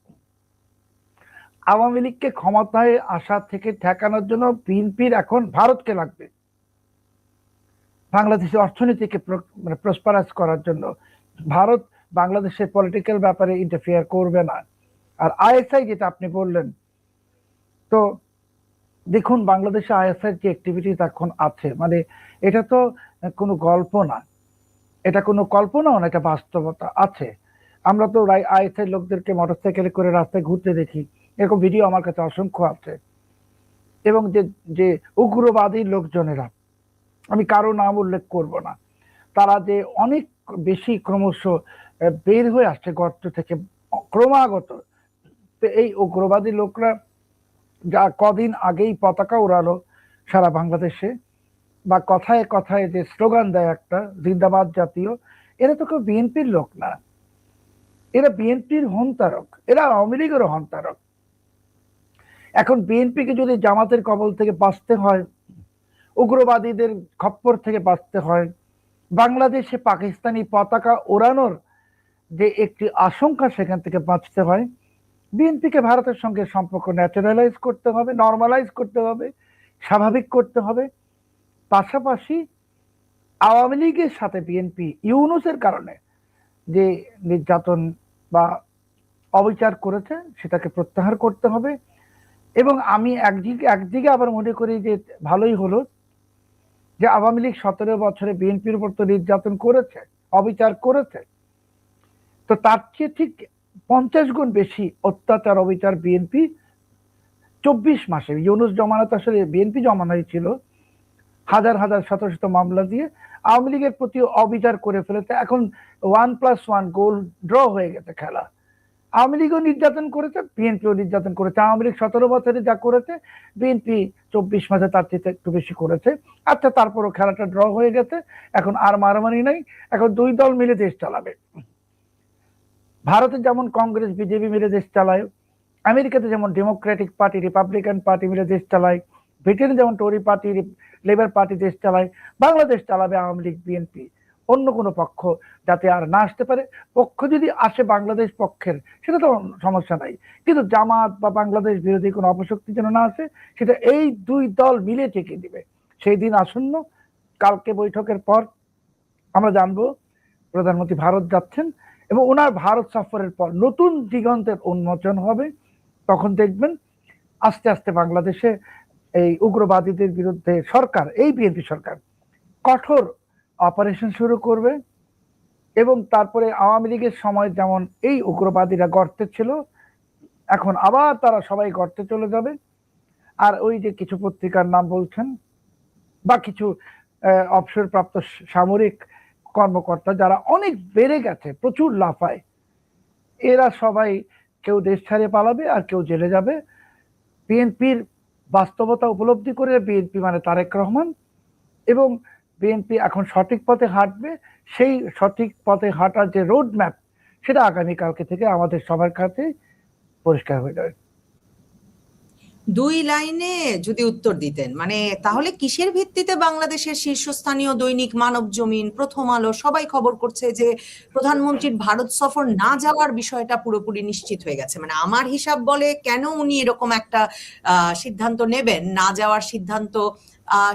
আওয়ামী লীগকে ক্ষমতায় আসা থেকে ঠেকানোর জন্য বিএনপির এখন ভারতকে লাগবে, বাংলাদেশের অর্থনীতিকে মানে প্রসপারাস করার জন্য। ভারত বাংলাদেশের পলিটিক্যাল ব্যাপারে ইন্টারফিয়ার করবে না। আর আইএসআই যেটা আপনি বললেন, তো দেখুন বাংলাদেশে আইএসআই যে অ্যাক্টিভিটিস এখন আছে, মানে এটা তো কোনো গল্প না, এটা কোনো কল্পনাও না, এটা বাস্তবতা আছে। আমরা তো আইএসআই লোকদেরকে মোটরসাইকেলে করে রাস্তায় ঘুরতে দেখি, এরকম ভিডিও আমার কাছে অসংখ্য আছে। এবং যে যে উগ্রবাদী লোকজনেরা, আমি কারো নাম উল্লেখ করব না, তারা যে অনেক বেশি ক্রমশ বের হয়ে আসছে গর্ত থেকে ক্রমাগত। এই উগ্রবাদী লোকরা যা কদিন আগেই পতাকা উড়ালো সারা বাংলাদেশে, বা কথায় কথায় যে স্লোগান দেয় একটা জিন্দাবাদ জাতীয়, এরা তো কেউ বিএনপির লোক না, এরা বিএনপির হন্তারক, এরা আওয়ামী লীগেরও হন্তারক। এখন বিএনপিকে যদি জামাতের কবল থেকে বাঁচতে হয়, উগ্রবাদীদের খপ্পর থেকে বাঁচতে হয়, বাংলাদেশে পাকিস্তানি পতাকা ওড়ানোর যে একটি আশঙ্কা সেখান থেকে বাঁচতে হয়, বিএনপিকে ভারতের সঙ্গে সম্পর্ক ন্যাচারালাইজ করতে হবে, নর্মালাইজ করতে হবে, স্বাভাবিক করতে হবে। পাশাপাশি আওয়ামী লীগের সাথে বিএনপি ইউনূসের কারণে যে নির্যাতন বা অবিচার করেছে সেটাকে প্রত্যাহার করতে হবে। এবং আমি একদিকে আবার মনে করি যে ভালোই হলো যে আওয়ামী লীগ 17 বছরে বিএনপির উপর তো নির্যাতন করেছে, অবিচার করেছে, তো তার চেয়ে ঠিক 50 গুণ বেশি অত্যাচার অবিচার বিএনপি 24 মাসে, ইউনূস জমানাতে আসলে বিএনপি জমানাই ছিল, হাজার হাজার শত শত মামলা দিয়ে আওয়ামী লীগের প্রতি অবিচার করে ফেলেছে। এখন 1+1 গোল ড্র হয়ে গেছে খেলা। আওয়ামী লীগও নির্যাতন করেছে, বিএনপিও নির্যাতন করেছে। আওয়ামী লীগ 17 বছরে যা করেছে বিএনপি 24 মাসে তার চেয়ে একটু বেশি করেছে। আচ্ছা, তারপরও খেলাটা ড্র হয়ে গেছে, এখন আর মারামারি নাই, এখন দুই দল মিলে দেশ চালাবে। ভারতে যেমন কংগ্রেস বিজেপি মিলে দেশ চালায়, আমেরিকাতে যেমন ডেমোক্রেটিক পার্টি রিপাবলিকান পার্টি মিলে দেশ চালায়, ব্রিটেনে যেমন টোরি পার্টি লেবার পার্টি দেশ চালায়, বাংলাদেশ চালাবে আওয়ামী লীগ বিএনপি। অন্য কোনো পক্ষ যাতে আর না আসতে পারে, পক্ষ যদি আসে বাংলাদেশ পক্ষের সেটা তো সমস্যা নাই, কিন্তু জামাত বা বাংলাদেশ বিরোধী কোনো অপশক্তি যেন না আসে, সেটা এই দুই দল মিলে ঠেকে দিবে। সেই দিন আসন্ন, কালকে বৈঠকের পর আমরা জানবো প্রধানমন্ত্রী ভারত যাচ্ছেন, এবং ওনার ভারত সফরের পর নতুন দিগন্তের উন্মোচন হবে। তখন দেখবেন আস্তে আস্তে বাংলাদেশে এই উগ্রবাদীদের বিরুদ্ধে সরকার, এই বিএনপি সরকার কঠোর অপারেশন শুরু করবে। এবং তারপরে আওয়ামী লীগের সময় যেমন এই উগ্রবাদীরা গর্তে ছিল, এখন আবার তারা সবাই গর্তে চলে যাবে। আর ওই যে কিছু পত্রিকার নাম বলছেন বা কিছু অবসরপ্রাপ্ত সামরিক কর্মকর্তা যারা অনেক বেড়ে গেছে, প্রচুর লাফায়, এরা সবাই কেউ দেশ ছাড়িয়ে পালাবে আর কেউ জেলে যাবে। বিএনপির বাস্তবতা উপলব্ধি করে বিএনপি মানে তারেক রহমান, এবং বিএনপি এখন সঠিক পথে হাঁটবে। সেই সঠিক পথে হাঁটার যে রোড ম্যাপ, সেটা আগামীকালকে থেকে আমাদের সবার কাছে পরিষ্কার হয়ে যাবে। দুই লাইনে যদি উত্তর দিতেন, মানে তাহলে কিসের ভিত্তিতে বাংলাদেশের শীর্ষস্থানীয় দৈনিক মানবজমিন, প্রথম আলো সবাই খবর করছে যে প্রধানমন্ত্রীর ভারত সফর না যাওয়ার বিষয়টা পুরোপুরি নিশ্চিত হয়ে গেছে? মানে আমার হিসাব বলে কেন উনি এরকম একটা সিদ্ধান্ত নেবেন, না যাওয়ার সিদ্ধান্ত।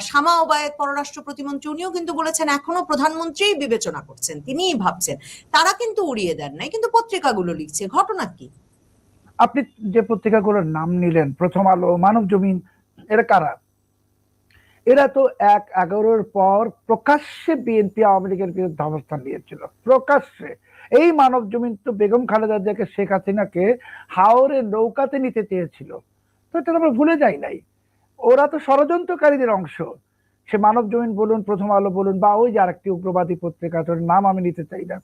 শামা ওবায়েদ পররাষ্ট্র প্রতিমন্ত্রী, উনিও কিন্তু বলেছেন এখনো প্রধানমন্ত্রী বিবেচনা করছেন, তিনিই ভাবছেন। তারা কিন্তু উড়িয়ে দেন নাই, কিন্তু পত্রিকাগুলো লিখছে। ঘটনা কি? আপনি যে পত্রিকাগুলোর নাম নিলেন, প্রথম আলো, মানবজমিন, এরা কারা? এরা তো 1/11-র পর প্রকাশ্যে বিএনপি আওয়ামী লীগের বিরুদ্ধে অবস্থান নিয়েছিল, প্রকাশ্যে। এই মানবজমিন তো বেগম খালেদা জিয়াকে, শেখ হাসিনাকে হাওরে নৌকাতে নিতে চেয়েছিল, তো এটা আমরা ভুলে যাই নাই। ওরা তো ষড়যন্ত্রকারীদের অংশ। সে মানবজমিন বলুন, প্রথম আলো বলুন, বা ওই যে আরেকটি উগ্রবাদী পত্রিকা, নাম আমি নিতে চাই না।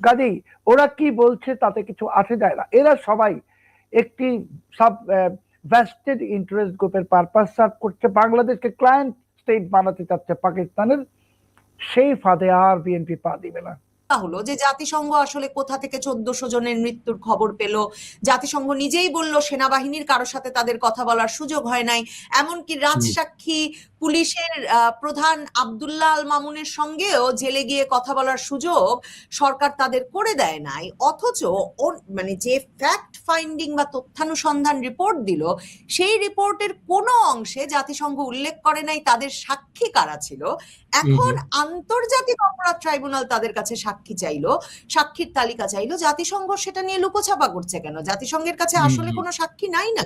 কাজেই ওরা কি বলছে তাতে কিছু আসে যায় না। এরা সবাই একটি সাব ভেস্টেড ইন্টারেস্ট গ্রুপের পারপাস সার্ভ করছে, বাংলাদেশকে ক্লায়েন্ট স্টেট বানাতে চাচ্ছে পাকিস্তানের। সেই ফাঁদে আর বিএনপি পা দিবে না। হলো যে জাতিসংঘ আসলে কোথা থেকে 1400 জনের মৃত্যুর খবর পেল। জাতিসংঘ নিজেই বলল সেনাবাহিনীর কারোর সাথে তাদের কথা বলার সুযোগ হয় নাই, এমনকি রাজসাক্ষী পুলিশের প্রধান আব্দুল্লাহ আল মামুনের সঙ্গেও জেলে গিয়ে কথা বলার সুযোগ সরকার তাদের করে দেয় নাই। অথচ মানে যে ফ্যাক্ট ফাইন্ডিং বা তথ্যানুসন্ধান রিপোর্ট দিল, সেই রিপোর্টের কোনো অংশে জাতিসংঘ উল্লেখ করে নাই তাদের সাক্ষী কারা ছিল। এখন আন্তর্জাতিক অপরাধ ট্রাইব্যুনাল তাদের কাছে সাক্ষী চাইলো, সাক্ষীর তালিকা চাইলো, জাতিসংঘ সেটা নিয়ে লুকোছাপা করছে কেন? জাতিসংঘের কাছে আসলে কোনো সাক্ষী নাই না?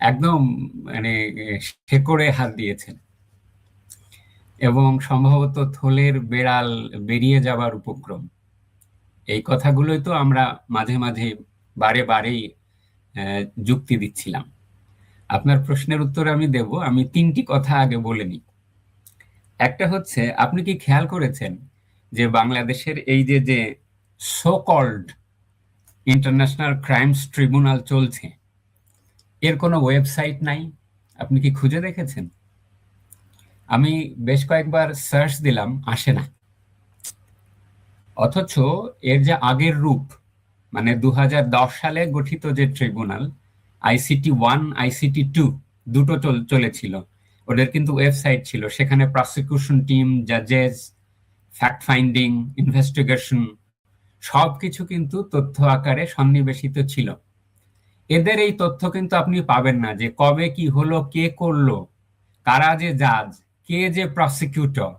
একদম মানে শেকড়ে হাত দিয়েছেন, এবং সম্ভবত থলের বেড়াল বেরিয়ে যাবার উপক্রম। এই কথাগুলোই তো আমরা মাঝে মাঝে বারে বারেই যুক্তি দিচ্ছিলাম। আপনার প্রশ্নের উত্তর আমি দেব, আমি 3টি কথা আগে বলে নিই। একটা হচ্ছে, আপনি কি খেয়াল করেছেন যে বাংলাদেশের এই যে so called international crimes tribunal চলছে, এর কোনো ওয়েবসাইট নাই? আপনি কি খুঁজে দেখেছেন? আমি বেশ কয়েকবার সার্চ দিলাম, আসে না। অথচ এর যে আগের রূপ, মানে 2010 সালে গঠিত যে ট্রিব্যুনাল, ICT 1, ICT 2 দুটো চলেছিল, ওদের কিন্তু ওয়েবসাইট ছিল, সেখানে প্রসিকিউশন টিম, জাজেস, ফ্যাক্ট ফাইন্ডিং, ইনভেস্টিগেশন সবকিছু কিন্তু তথ্য আকারে সন্নিবেশিত ছিল। এদের এই তথ্য কিন্তু আপনি পাবেন না, যে কবে কি হলো, কে করলো, কারা যে জাজ, কে যে প্রসিকিউটর,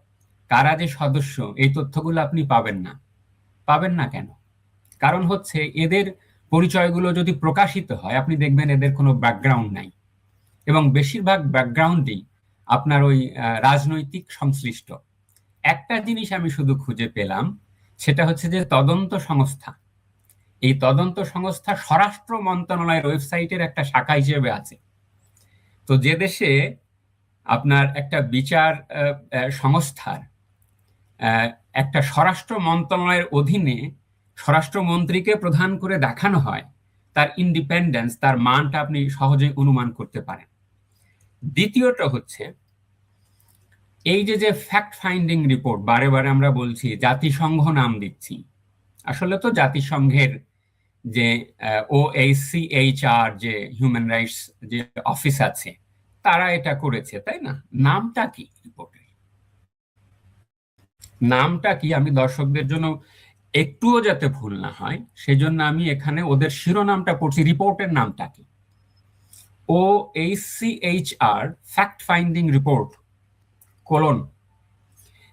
কারা যে সদস্য, এই তথ্যগুলো আপনি পাবেন না। পাবেন না কেন? কারণ হচ্ছে এদের পরিচয়গুলো যদি প্রকাশিত হয়, আপনি দেখবেন এদের কোনো ব্যাকগ্রাউন্ড নাই, এবং বেশিরভাগ ব্যাকগ্রাউন্ডই আপনার ওই রাজনৈতিক সংশ্লিষ্ট। একটা জিনিস আমি শুধু খুঁজে পেলাম, সেটা হচ্ছে যে তদন্ত সংস্থা। এই তদন্ত সংস্থা স্বরাষ্ট্র মন্ত্রণালয়ের ওয়েবসাইটের একটা শাখা হিসেবে আছে। তো যে দেশে আপনার একটা বিচার সংস্থার একটা স্বরাষ্ট্র মন্ত্রণালয়ের অধীনে স্বরাষ্ট্রমন্ত্রীকে প্রধান করে দেখানো হয়, তার ইন্ডিপেন্ডেন্স, তার মানটা আপনি সহজেই অনুমান করতে পারেন। দ্বিতীয়টা হচ্ছে, এই যে ফ্যাক্ট ফাইন্ডিং রিপোর্ট, বারে বারে আমরা বলছি জাতিসংঘ নাম দিচ্ছি, আসলে তো জাতিসংঘের যে OHCHR যে হিউম্যান রাইটস যে অফিস আছে, তারা এটা করেছে, তাই না? নামটা কি রিপোর্টের? নামটা কি? আমি দর্শকদের জন্য একটুও যাতে ভুল না হয় সেজন্য আমি এখানে ওদের শিরোনামটা পড়ছি। রিপোর্টের নামটা কি? OHCHR fact finding report: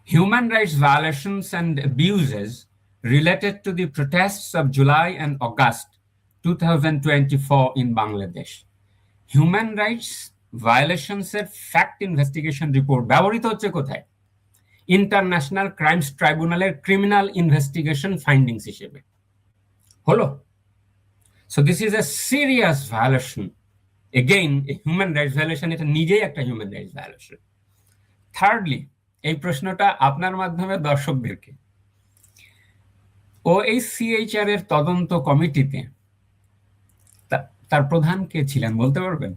Human rights violations and abuses related to the protests of July and August 2024 in Bangladesh. Human rights violations এর ফ্যাক্ট ইনভেস্টিগেশন রিপোর্ট ব্যবহৃত হচ্ছে কোথায়? ইন্টারন্যাশনাল ক্রাইমস ট্রাইব্যুনালের ক্রিমিনাল ইনভেস্টিগেশন ফাইন্ডিংস হিসেবে। হলো? So this is a serious violation, again a human rights violation, এটা নিজেই একটা হিউম্যান রাইটস ভায়োলেশন। থার্ডলি, এই প্রশ্নটা আপনার মাধ্যমে দর্শকদেরকে, OHCHR এর তদন্ত কমিটিতে তার প্রধান কে ছিলেন বলতে পারবেন?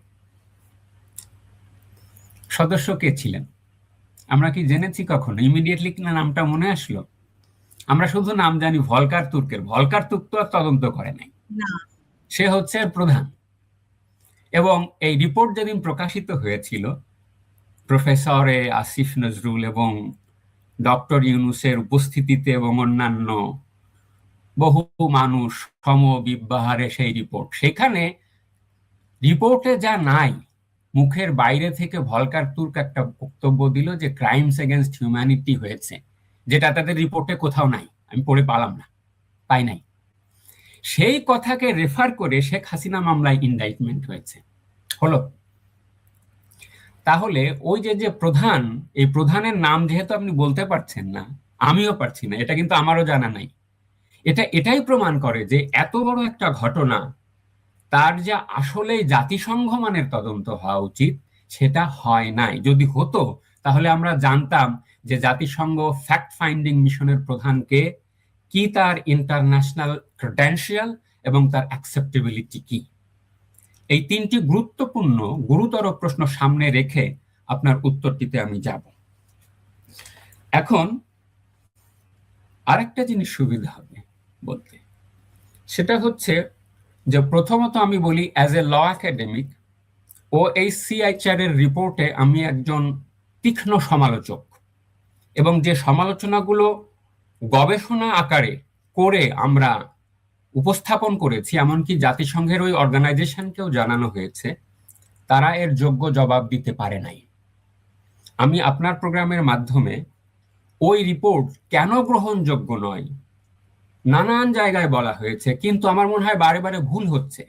সদস্য কে ছিলেন? আমরা কি জেনেছি কখনো? ইমিডিয়েটলি কিনা নামটা মনে আসলো? আমরা শুধু নাম জানি ভলকার তুর্কের। ভলকার তুর্ক তো আর তদন্ত করে নাই, সে হচ্ছে প্রধান। এবং এই রিপোর্ট যেদিন প্রকাশিত হয়েছিল, প্রফেসর আসিফ নজরুল এবং ডক্টর ইউনুসের উপস্থিতিতে এবং অন্যান্য বহু মানুষ সমবিব্যাহারে সেই রিপোর্ট, সেখানে রিপোর্টে যা নাই, মুখের বাইরে থেকে ভলকার তুর্ক একটা বক্তব্য দিল যে ক্রাইমস এগেনস্ট হিউম্যানিটি হয়েছে, যেটা তাদের রিপোর্টে কোথাও নাই, আমি পড়ে পালাম না, পাই নাই। সেই কথাকে রেফার করে শেখ হাসিনা মামলায় ইনডাইটমেন্ট হয়েছে। হলো? তাহলে ওই যে প্রধান, এই প্রধানের নাম যেহেতু আপনি বলতে পারছেন না, আমিও পারছি না, এটা কিন্তু আমারও জানা নাই, এটাই প্রমাণ করে যে এত বড় একটা ঘটনা, তার যা আসলে জাতিসংঘ মানের তদন্ত হওয়া উচিত, সেটা হয় নাই। যদি হতো তাহলে আমরা জানতাম যে জাতিসংঘ ফ্যাক্ট ফাইন্ডিং মিশনের প্রধানকে, কি তার ইন্টারন্যাশনাল ক্রেডেনশিয়াল এবং তার অ্যাকসেপ্টেবিলিটি কি। এই 3টি গুরুত্বপূর্ণ গুরুতর প্রশ্ন সামনে রেখে আপনার উত্তরটিতে আমি যাব। এখন আরেকটা জিনিস সুবিধা হবে বলতে, সেটা হচ্ছে যে প্রথমত আমি বলি অ্যাজ এ ল একাডেমিক ও এই সিআইচার এর রিপোর্টে আমি একজন তীক্ষ্ণ সমালোচক, এবং যে সমালোচনাগুলো গবেষণা আকারে করে আমরা উপস্থাপন করেছি, এমনকি জাতিসংঘের ওই অর্গানাইজেশনকেও জানানো হয়েছে, তারা এর যোগ্য জবাব দিতে পারে নাই। আমি আপনার প্রোগ্রামের মাধ্যমে ওই রিপোর্ট কেন গ্রহণযোগ্য নয় নানান জায়গায় বলা হয়েছে, কিন্তু আমার মনে হয় বারে বারে ভুল হচ্ছে।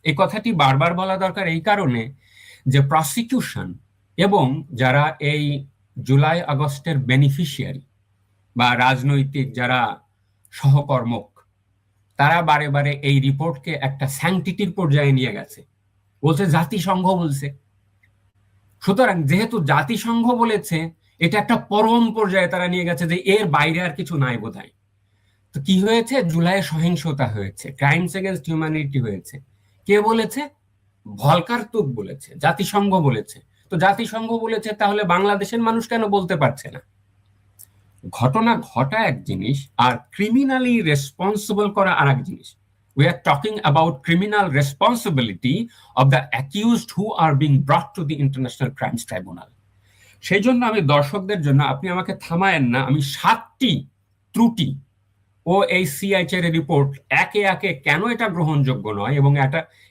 এই কথাটি বারবার বলা দরকার এই কারণে যে প্রসিকিউশন এবং যারা এই জুলাই আগস্টের বেনিফিশিয়ারি বা রাজনৈতিক যারা সহকর্মক, তারা বারে বারে এই রিপোর্টকে একটা স্যাংটিটির পর্যায়ে নিয়ে গেছে, বলছে জাতিসংঘ বলছে। সুতরাং যেহেতু জাতিসংঘ বলেছে, এটা একটা পরম পর্যায়ে তারা নিয়ে গেছে যে এর বাইরে আর কিছু নাই বোধহয়। তো কি হয়েছে? জুলাইয়ে সহিংসতা হয়েছে, ক্রাইমস এগেইনস্ট হিউম্যানিটি হয়েছে। কে বলেছে? ভলকার তুক বলেছে, জাতিসংঘ বলেছে। তো জাতিসংঘ বলেছে, তাহলে বাংলাদেশের মানুষ কেন বলতে পারছে না? ঘটনা ঘটা এক জিনিস, আর ক্রিমিনালি রেসপন্সিবল করা আর এক জিনিস। We are talking about criminal responsibility of the accused who are being brought to the International Crimes Tribunal. সেই জন্য আমি দর্শকদের জন্য, আপনি আমাকে থামায়েন না, আমি 7টি ত্রুটি ও এই সিআইচার রিপোর্ট একে একে কেন এটা গ্রহণযোগ্য নয় এবং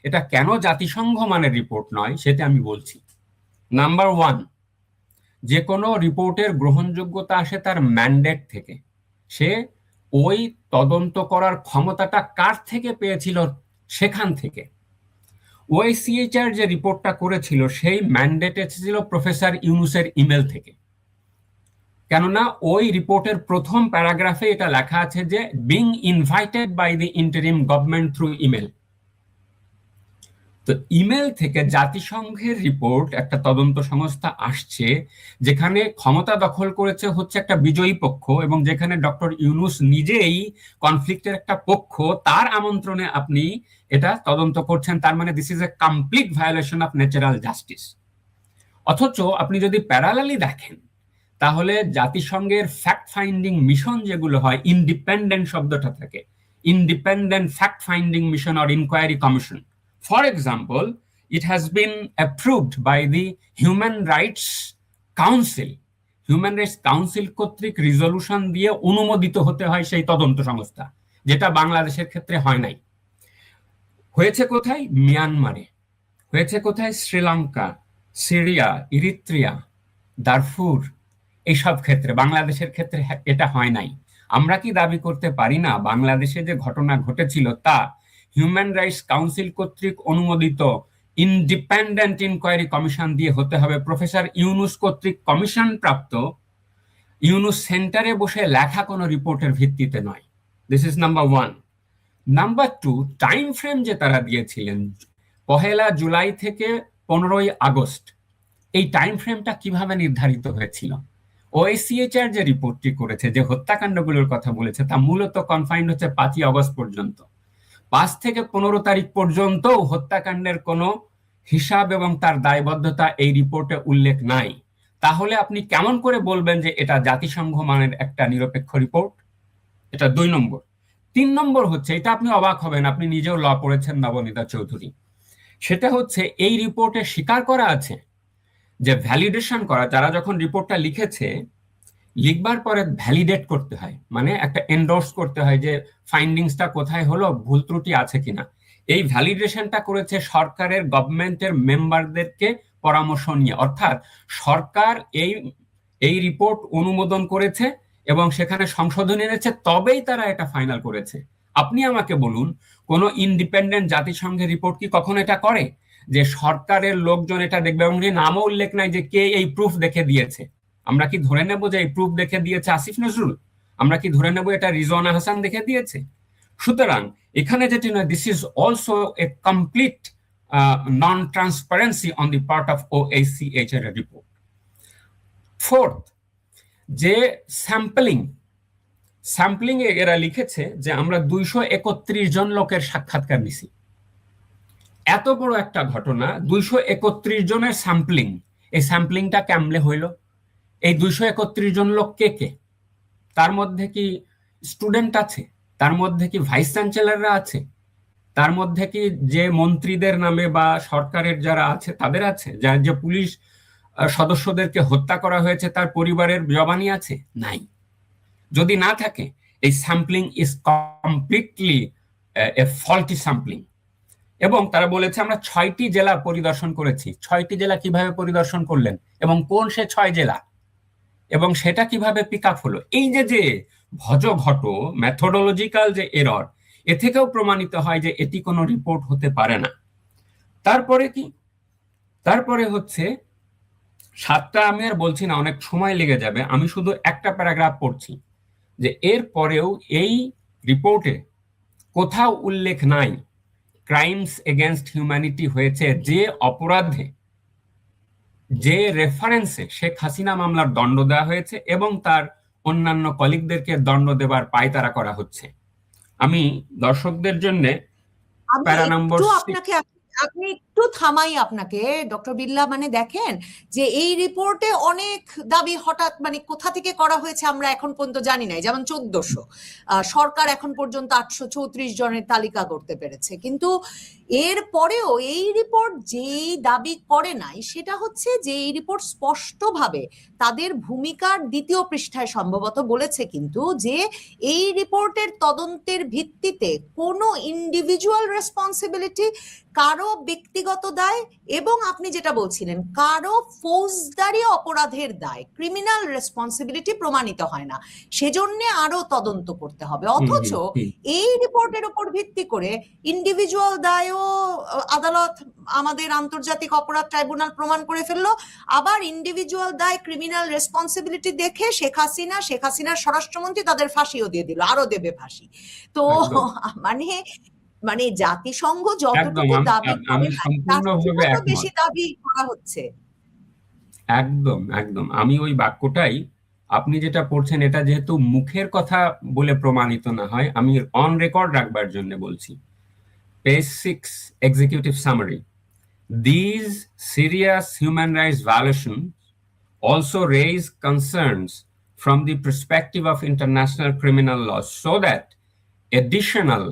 এটা কেন জাতিসংঘ মানের রিপোর্ট নয় সেটা আমি বলছি। নাম্বার 1, যে কোনো রিপোর্টের গ্রহণযোগ্যতা আসে তার ম্যান্ডেট থেকে। সে ওই তদন্ত করার ক্ষমতাটা কার থেকে পেয়েছিল সেখান থেকে। ওআইসিএইচআর যে রিপোর্টটা করেছিল সেই ম্যান্ডেট এসেছিল প্রফেসর ইউনূসের ইমেল থেকে। কেননা ওই রিপোর্টের প্রথম প্যারাগ্রাফে এটা লেখা আছে যে being invited by the interim government through email. তো ইমেল থেকে জাতিসংঘের রিপোর্ট, একটা তদন্ত সংস্থা আসছে যেখানে ক্ষমতা দখল করেছে হচ্ছে একটা বিজয়ী পক্ষ, এবং যেখানে ডক্টর ইউনূস নিজেই কনফ্লিক্টের একটা পক্ষ, তার আমন্ত্রণে আপনি এটা তদন্ত করছেন। তার মানে this is a complete violation of natural justice. অথচ আপনি যদি প্যারালালি দেখেন, তাহলে জাতিসংঘের ফ্যাক্ট ফাইন্ডিং মিশন যেগুলো হয়, ইন্ডিপেন্ডেন্ট শব্দটা থাকে, independent fact finding mission or inquiry commission. For example, it has been approved by the Human Rights Council. Human Rights Council কর্তৃক রিজলিউশন দিয়ে অনুমোদিত হতে হয় সেই তদন্ত সংস্থা, যেটা বাংলাদেশের ক্ষেত্রে হয় নাই। হয়েছে কোথায়? মিয়ানমারে হয়েছে, কোথায়? শ্রীলঙ্কা, সিরিয়া, ইরিত্রিয়া, দারফুর, এইসব ক্ষেত্রে। বাংলাদেশের ক্ষেত্রে এটা হয় নাই। আমরা কি দাবি করতে পারি না বাংলাদেশে যে ঘটনা ঘটেছিল তা হিউম্যান রাইটস কাউন্সিল কর্তৃক অনুমোদিত ইন্ডিপেন্ডেন্ট ইনকোয়ারি কমিশন দিয়ে হতে হবে, প্রফেসর ইউনূস কর্তৃক কমিশন প্রাপ্ত ইউনূস সেন্টারে বসে লেখা কোনো রিপোর্টের ভিত্তিতে নয়। This is number 1। Number 2, time frame যে তারা দিয়েছিলেন 1 জুলাই থেকে 15 আগস্ট, এই টাইম ফ্রেমটা কিভাবে নির্ধারিত হয়েছিল? ওআইসিএইচআর যে রিপোর্টটি করেছে, যে হত্যাকাণ্ডগুলোর কথা বলেছে, তা মূলত কনফাইন্ড হচ্ছে 5 আগস্ট পর্যন্ত। 5 থেকে 15 তারিখ পর্যন্ত হত্যাকাণ্ডের কোনো হিসাব এবং তার দায়বদ্ধতা এই রিপোর্টে উল্লেখ নাই। তাহলে আপনি কেমন করে বলবেন যে এটা জাতিসংঘ মানের একটা নিরপেক্ষ রিপোর্ট? এটা 2 নম্বর। 3 নম্বর হচ্ছে, এটা আপনি অবাক হবেন, আপনি নিজেও ল পড়েছেন নবনীতা চৌধুরী, সেটা হচ্ছে এই রিপোর্টে স্বীকার করা আছে যে ভ্যালিডেশন করা, যারা যখন রিপোর্টটা লিখেছে, লিখবার পরে ভ্যালিডেট করতে হয়, মানে একটা এন্ডোর্স করতে হয় যে ফাইন্ডিংসটা কোথায় হলো, ভুল ত্রুটি আছে কিনা। এই ভ্যালিডেশনটা করেছে সরকারের, গভর্নমেন্টের মেম্বারদেরকে পরামর্শ নিয়ে। অর্থাৎ সরকার এই রিপোর্ট অনুমোদন করেছে এবং সেখানে সংশোধন এনেছে, তবেই তারা এটা ফাইনাল করেছে। আপনি আমাকে বলুন, কোন ইন্ডিপেন্ডেন্ট জাতিসংঘের রিপোর্ট কি কখনো এটা করে যে সরকারের লোকজন এটা দেখবে এবং নামও উল্লেখ নাই যে কে এই প্রুফ দেখে দিয়েছে? আমরা কি ধরে নেব যে এই প্রুফ দেখে দিয়েছে আসিফ নজরুল? আমরা কি ধরে নেব এটা রিজওয়ানা হাসান দেখে দিয়েছে? সুতরাং এখানে যেটি নয়, this is also a complete non transparency on the part of OICHR report. 4th, যে স্যাম্পলিং এ এরা লিখেছে যে আমরা 231 জন লোকের সাক্ষাৎকার নিছি। এত বড় একটা ঘটনা, 231 জনের স্যাম্পলিং, এই স্যাম্পলিংটা কেমনে হইল? এই 231 জন লোক কে কে? তার মধ্যে কি স্টুডেন্ট আছে, তার মধ্যে কি ভাইস চ্যান্সেলররা আছে, তার মধ্যে কি যে মন্ত্রীদের নামে বা সরকারের যারা আছে তাদের আছে, যার যে পুলিশ সদস্যদেরকে হত্যা করা হয়েছে তার পরিবারের জবানি আছে? নাই। যদি না থাকে, এই sampling is completely A faulty sampling. এবং তারা বলেছে আমরা 6টি জেলা পরিদর্শন করেছি। 6টি জেলা কিভাবে পরিদর্শন করলেন এবং কোন সে 6 জেলা, এবং সেটা কিভাবে পিক আপ হলো? এই যে যে ভজঘট মেথোডোলজিক্যাল যে এরর, এ থেকেও প্রমাণিত হয় যে এটি কোনো রিপোর্ট হতে পারে না। তারপরে কি, তারপরে হচ্ছে 7টা আমি আর বলছি না, অনেক সময় লেগে যাবে, আমি শুধু একটা প্যারাগ্রাফ পড়ছি, যে এর পরেও এই রিপোর্টে কোথাও উল্লেখ নাই ক্রাইমস এগেনস্ট হিউম্যানিটি হয়েছে যে অপরাধে, যে রেফারেন্সে শেখ হাসিনা মামলার দণ্ড দেওয়া হয়েছে এবং তার অন্যান্য কলিগদেরকে দণ্ড দেবার পায়তারা করা হচ্ছে। আমি দর্শকদের জন্য আমি প্যারা নম্বর একটু আপনাকে আপনি একটু থামাই আপনাকে ডক্টর বিল্লাহ। মানে দেখেন যে এই রিপোর্টে অনেক দাবি হঠাৎ মানে কোথা থেকে করা হয়েছে আমরা এখন পর্যন্ত জানি নাই। যেমন 1400, সরকার এখন পর্যন্ত 834 জনের তালিকা করতে পেরেছে, কিন্তু এর পরেও এই রিপোর্ট যেই দাবি করে নাই সেটা হচ্ছে যে এই রিপোর্ট স্পষ্টভাবে তাদের ভূমিকার 2য় পৃষ্ঠায় সম্ভবত বলেছে কিন্তু যে এই রিপোর্টের তদন্তের ভিত্তিতে কোনো ইন্ডিভিজুয়াল রেসপন্সিবিলিটি, কারো ব্যক্তিগত দায় এবং আপনি যেটা বলছিলেন কারো ফৌজদারি অপরাধের দায়, ক্রিমিনাল রেসপন্সিবিলিটি প্রমাণিত হয় না, সেজন্য আরো তদন্ত করতে হবে। অথচ এই রিপোর্টের উপর ভিত্তি করে ইন্ডিভিজুয়াল দায়ও আদালত, আমাদের আন্তর্জাতিক অপরাধ ট্রাইব্যুনাল প্রমাণ করে ফেললো, আবার ইন্ডিভিজুয়াল দায় ক্রিমিনাল রেসপন্সিবিলিটি দেখে শেখ হাসিনার স্বরাষ্ট্রমন্ত্রী তাদের ফাঁসিও দিয়ে দিল, আরো দেবে ফাঁসি। তো মানে জাতিসংঘ যতটুকু দাবি করে তার থেকেও বেশি দাবি করা হচ্ছে। একদম একদম, আমি ওই বাক্যটাই, আপনি যেটা পড়ছেন এটা যেহেতু মুখের কথা বলে প্রমাণিত না হয়, আমি অন রেকর্ড রাখবার জন্য বলছি। Page 6 executive summary: These serious human rights violations also raise concerns from the perspective of international criminal law, so that additional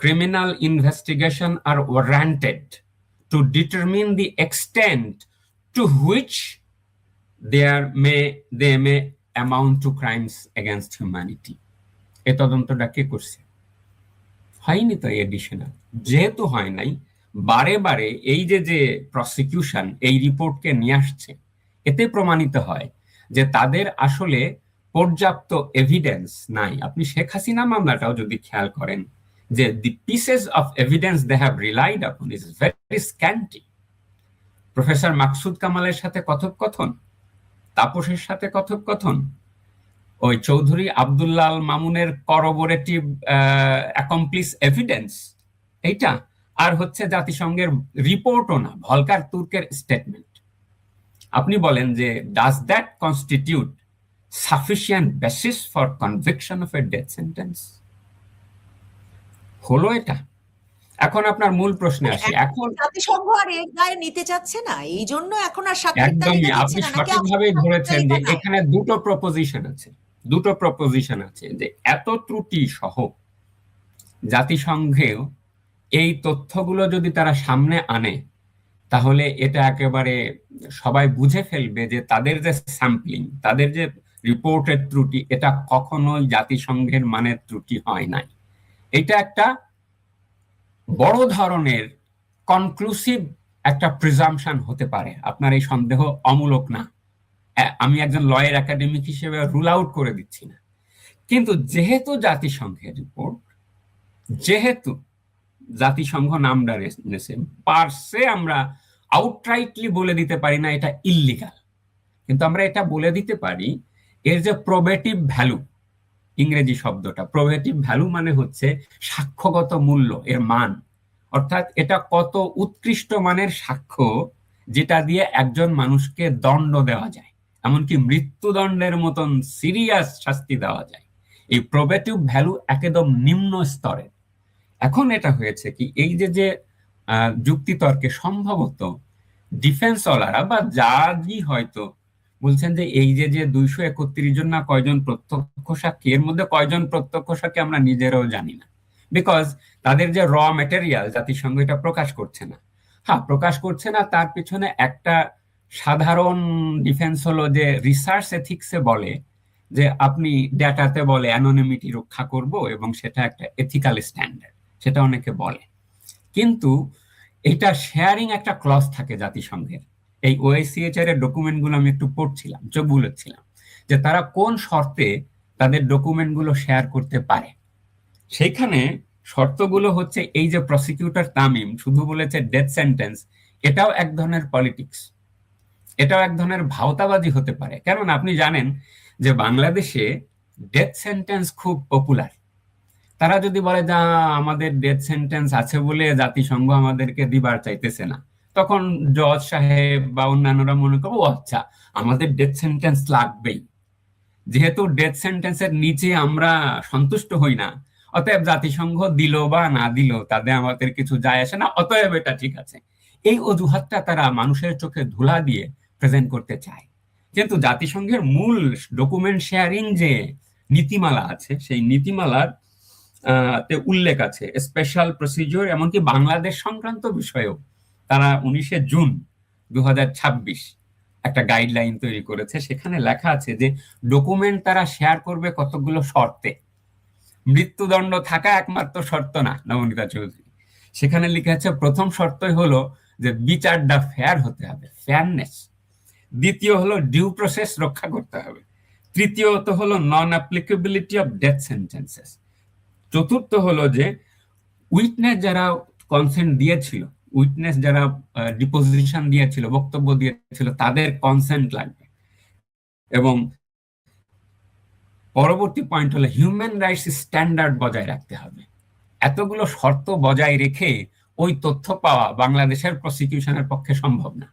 criminal investigation are warranted to determine the extent to which they may amount to crimes against humanity. এ তদন্তটা কে করছে? হয়নি তো additional. যেহেতু হয় নাই, বারে বারে এই যে প্রসিকিউশন এই রিপোর্টকে নিয়ে আসছে, এতে প্রমাণিত হয় যে তাদের আসলে পর্যাপ্ত এভিডেন্স নাই। আপনি শেখ হাসিনা মামলাটাও যদি খেয়াল করেন, যে the pieces of evidence they have relied upon is very scanty. Professor Maksud কামালের সাথে কথোপকথন, তাপসের সাথে কথোপকথন, ওই চৌধুরী আব্দুল্লাহ আল মামুনের করবোরেটিভ অ্যাকমপ্লিস এভিডেন্স, এইটা আর হচ্ছে জাতিসংঘের রিপোর্টও না, ভলকার তুর্কের স্টেটমেন্ট। আপনি বলেন যে does that constitute sufficient basis for conviction of a death sentence? হলো এটা? এখন আপনার মূল প্রশ্নে আসি। এখন জাতিসংঘ আর এর দায় নিতে চাচ্ছে না, এই জন্য এখন আর একদমই আপনি সঠিকভাবে ধরেছেন যে এখানে দুটো প্রপোজিশন আছে, যে এত ত্রুটি সহ জাতিসংঘেও এই তথ্যগুলো যদি তারা সামনে আনে, তাহলে এটা একেবারে সবাই বুঝে ফেলবে যে তাদের যে স্যাম্পলিং, তাদের যে রিপোর্টের ত্রুটি, এটা কখনোই জাতিসংঘের মানের ত্রুটি হয় নাই। এটা একটা বড় ধরনের কনক্লুসিভ একটা প্রিজাম্পশন হতে পারে, আপনার এই সন্দেহ অমূলক না। আমি একজন লয়ার একাডেমিক হিসেবে রুল আউট করে দিচ্ছি না, কিন্তু যেহেতু জাতিসংঘের রিপোর্ট, যেহেতু জাতিসংঘ নামটা নিয়েছে, পারসে আমরা আউটরাইটলি বলে দিতে পারি না এটা ইল্লিগাল, কিন্তু আমরা এটা বলে দিতে পারি এর যে প্রবেটিভ ভ্যালু, ইংরেজি শব্দটা প্রবেটিভ ভ্যালু মানে হচ্ছে সাক্ষ্যগত মূল্য, এর মান, অর্থাৎ এটা কত উৎকৃষ্ট মানের সাক্ষ্য যেটা দিয়ে একজন মানুষকে দণ্ড দেওয়া যায়, এমনকি মৃত্যুদণ্ডের মতন সিরিয়াস শাস্তি দেওয়া যায়। এই প্রবেটিভ ভ্যালু একদম নিম্ন স্তরের। এখন এটা হয়েছে কি, এই যে যুক্তিতর্কে সম্ভবত ডিফেন্সওয়ালারা বা জাজই হয়তো বলছেন যে এই যে যে 231 জন না কয়জন প্রত্যক্ষ সাক্ষী, এর মধ্যে কয়জন প্রত্যক্ষ সাক্ষী আমরা নিজেরাও জানি না, বিকজ তাদের যে র ম্যাটেরিয়াল জাতিসংঘ এটা প্রকাশ করছে না। হ্যাঁ, প্রকাশ করছে না, তার পিছনে একটা সাধারণ ডিফেন্স হলো যে রিসার্চ এথিক্সে বলে যে আপনি ডেটাতে বলে অ্যানোনিমিটি রক্ষা করব এবং সেটা একটা এথিক্যাল স্ট্যান্ডার্ড, সেটা অনেকে বলে। কিন্তু এটা শেয়ারিং একটা ক্লজ থাকে জাতিসংঘের। এই ওআইসিএইচআর এর ডকুমেন্ট গুলো আমি একটু পড়ছিলাম, চোখ বুলাচ্ছিলাম যে তারা কোন শর্তে তাদের ডকুমেন্ট গুলো শেয়ার করতে পারে। সেইখানে শর্তগুলো হচ্ছে এই যে প্রসিকিউটর তামিম শুধু বলেছে ডেথ সেন্টেন্স, এটাও এক ধরনের পলিটিক্স, এটাও এক ধরনের ভাওতাবাজি হতে পারে। কারণ আপনি জানেন যে বাংলাদেশে ডেথ সেন্টেন্স খুব পপুলার। তারা যদি বলে যে আমাদের ডেথ সেন্টেন্স আছে বলে জাতিসংঘ আমাদেরকে দিবার চাইতেছে না, তখন জজ সাহেব বা অন্যান্যরা মনে করবো আচ্ছা আমাদের ডেথ সেন্টেন্স লাগবেই, যেহেতু ডেথ সেন্টেন্সের নিচে আমরা সন্তুষ্ট হই না, অতএব জাতিসংঘ দিল বা না দিল তাদের আমাদের কিছু যায় আসে না, অতএব এটা ঠিক আছে। এই অজুহাতটা তারা মানুষের চোখে ধুলা দিয়ে প্রেজেন্ট করতে চায়। কিন্তু জাতিসংঘের মূল ডকুমেন্ট শেয়ারিং যে নীতিমালা আছে, সেই নীতিমালার তে উল্লেখ আছে স্পেশাল প্রসিডিওর, এমনকি বাংলাদেশ সংক্রান্ত বিষয়েও তারা 19 জুন 2026 একটা গাইডলাইন তৈরি করেছে। সেখানে লেখা আছে যে ডকুমেন্ট তারা শেয়ার করবে কতগুলো শর্তে। মৃত্যুদণ্ড থাকা একমাত্র শর্ত না, নবনীতা চৌধুরী। সেখানে লিখা আছে প্রথম শর্তই হলো যে বিচারটা ফেয়ার হতে হবে, ফেয়ারনেস। দ্বিতীয় হলো ডিউ প্রসেস রক্ষা করতে হবে। তৃতীয়ত হলো নন অ্যাপ্লিকেবিলিটি অফ ডেথ সেন্টেন্সেস। চতুর্থ হলো যে উইটনেস যারা কনসেন্ট দিয়েছিল, উইটনেস যারা ডিপোজিশন দিয়েছিল, বক্তব্য দিয়েছিল, তাদের কনসেন্ট লাগবে। এবং পরবর্তী পয়েন্ট হলো হিউম্যান রাইটস স্ট্যান্ডার্ড বজায় রাখতে হবে। এতগুলো শর্ত বজায় রেখে ওই তথ্য পাওয়া বাংলাদেশের প্রসিকিউশনের পক্ষে সম্ভব না।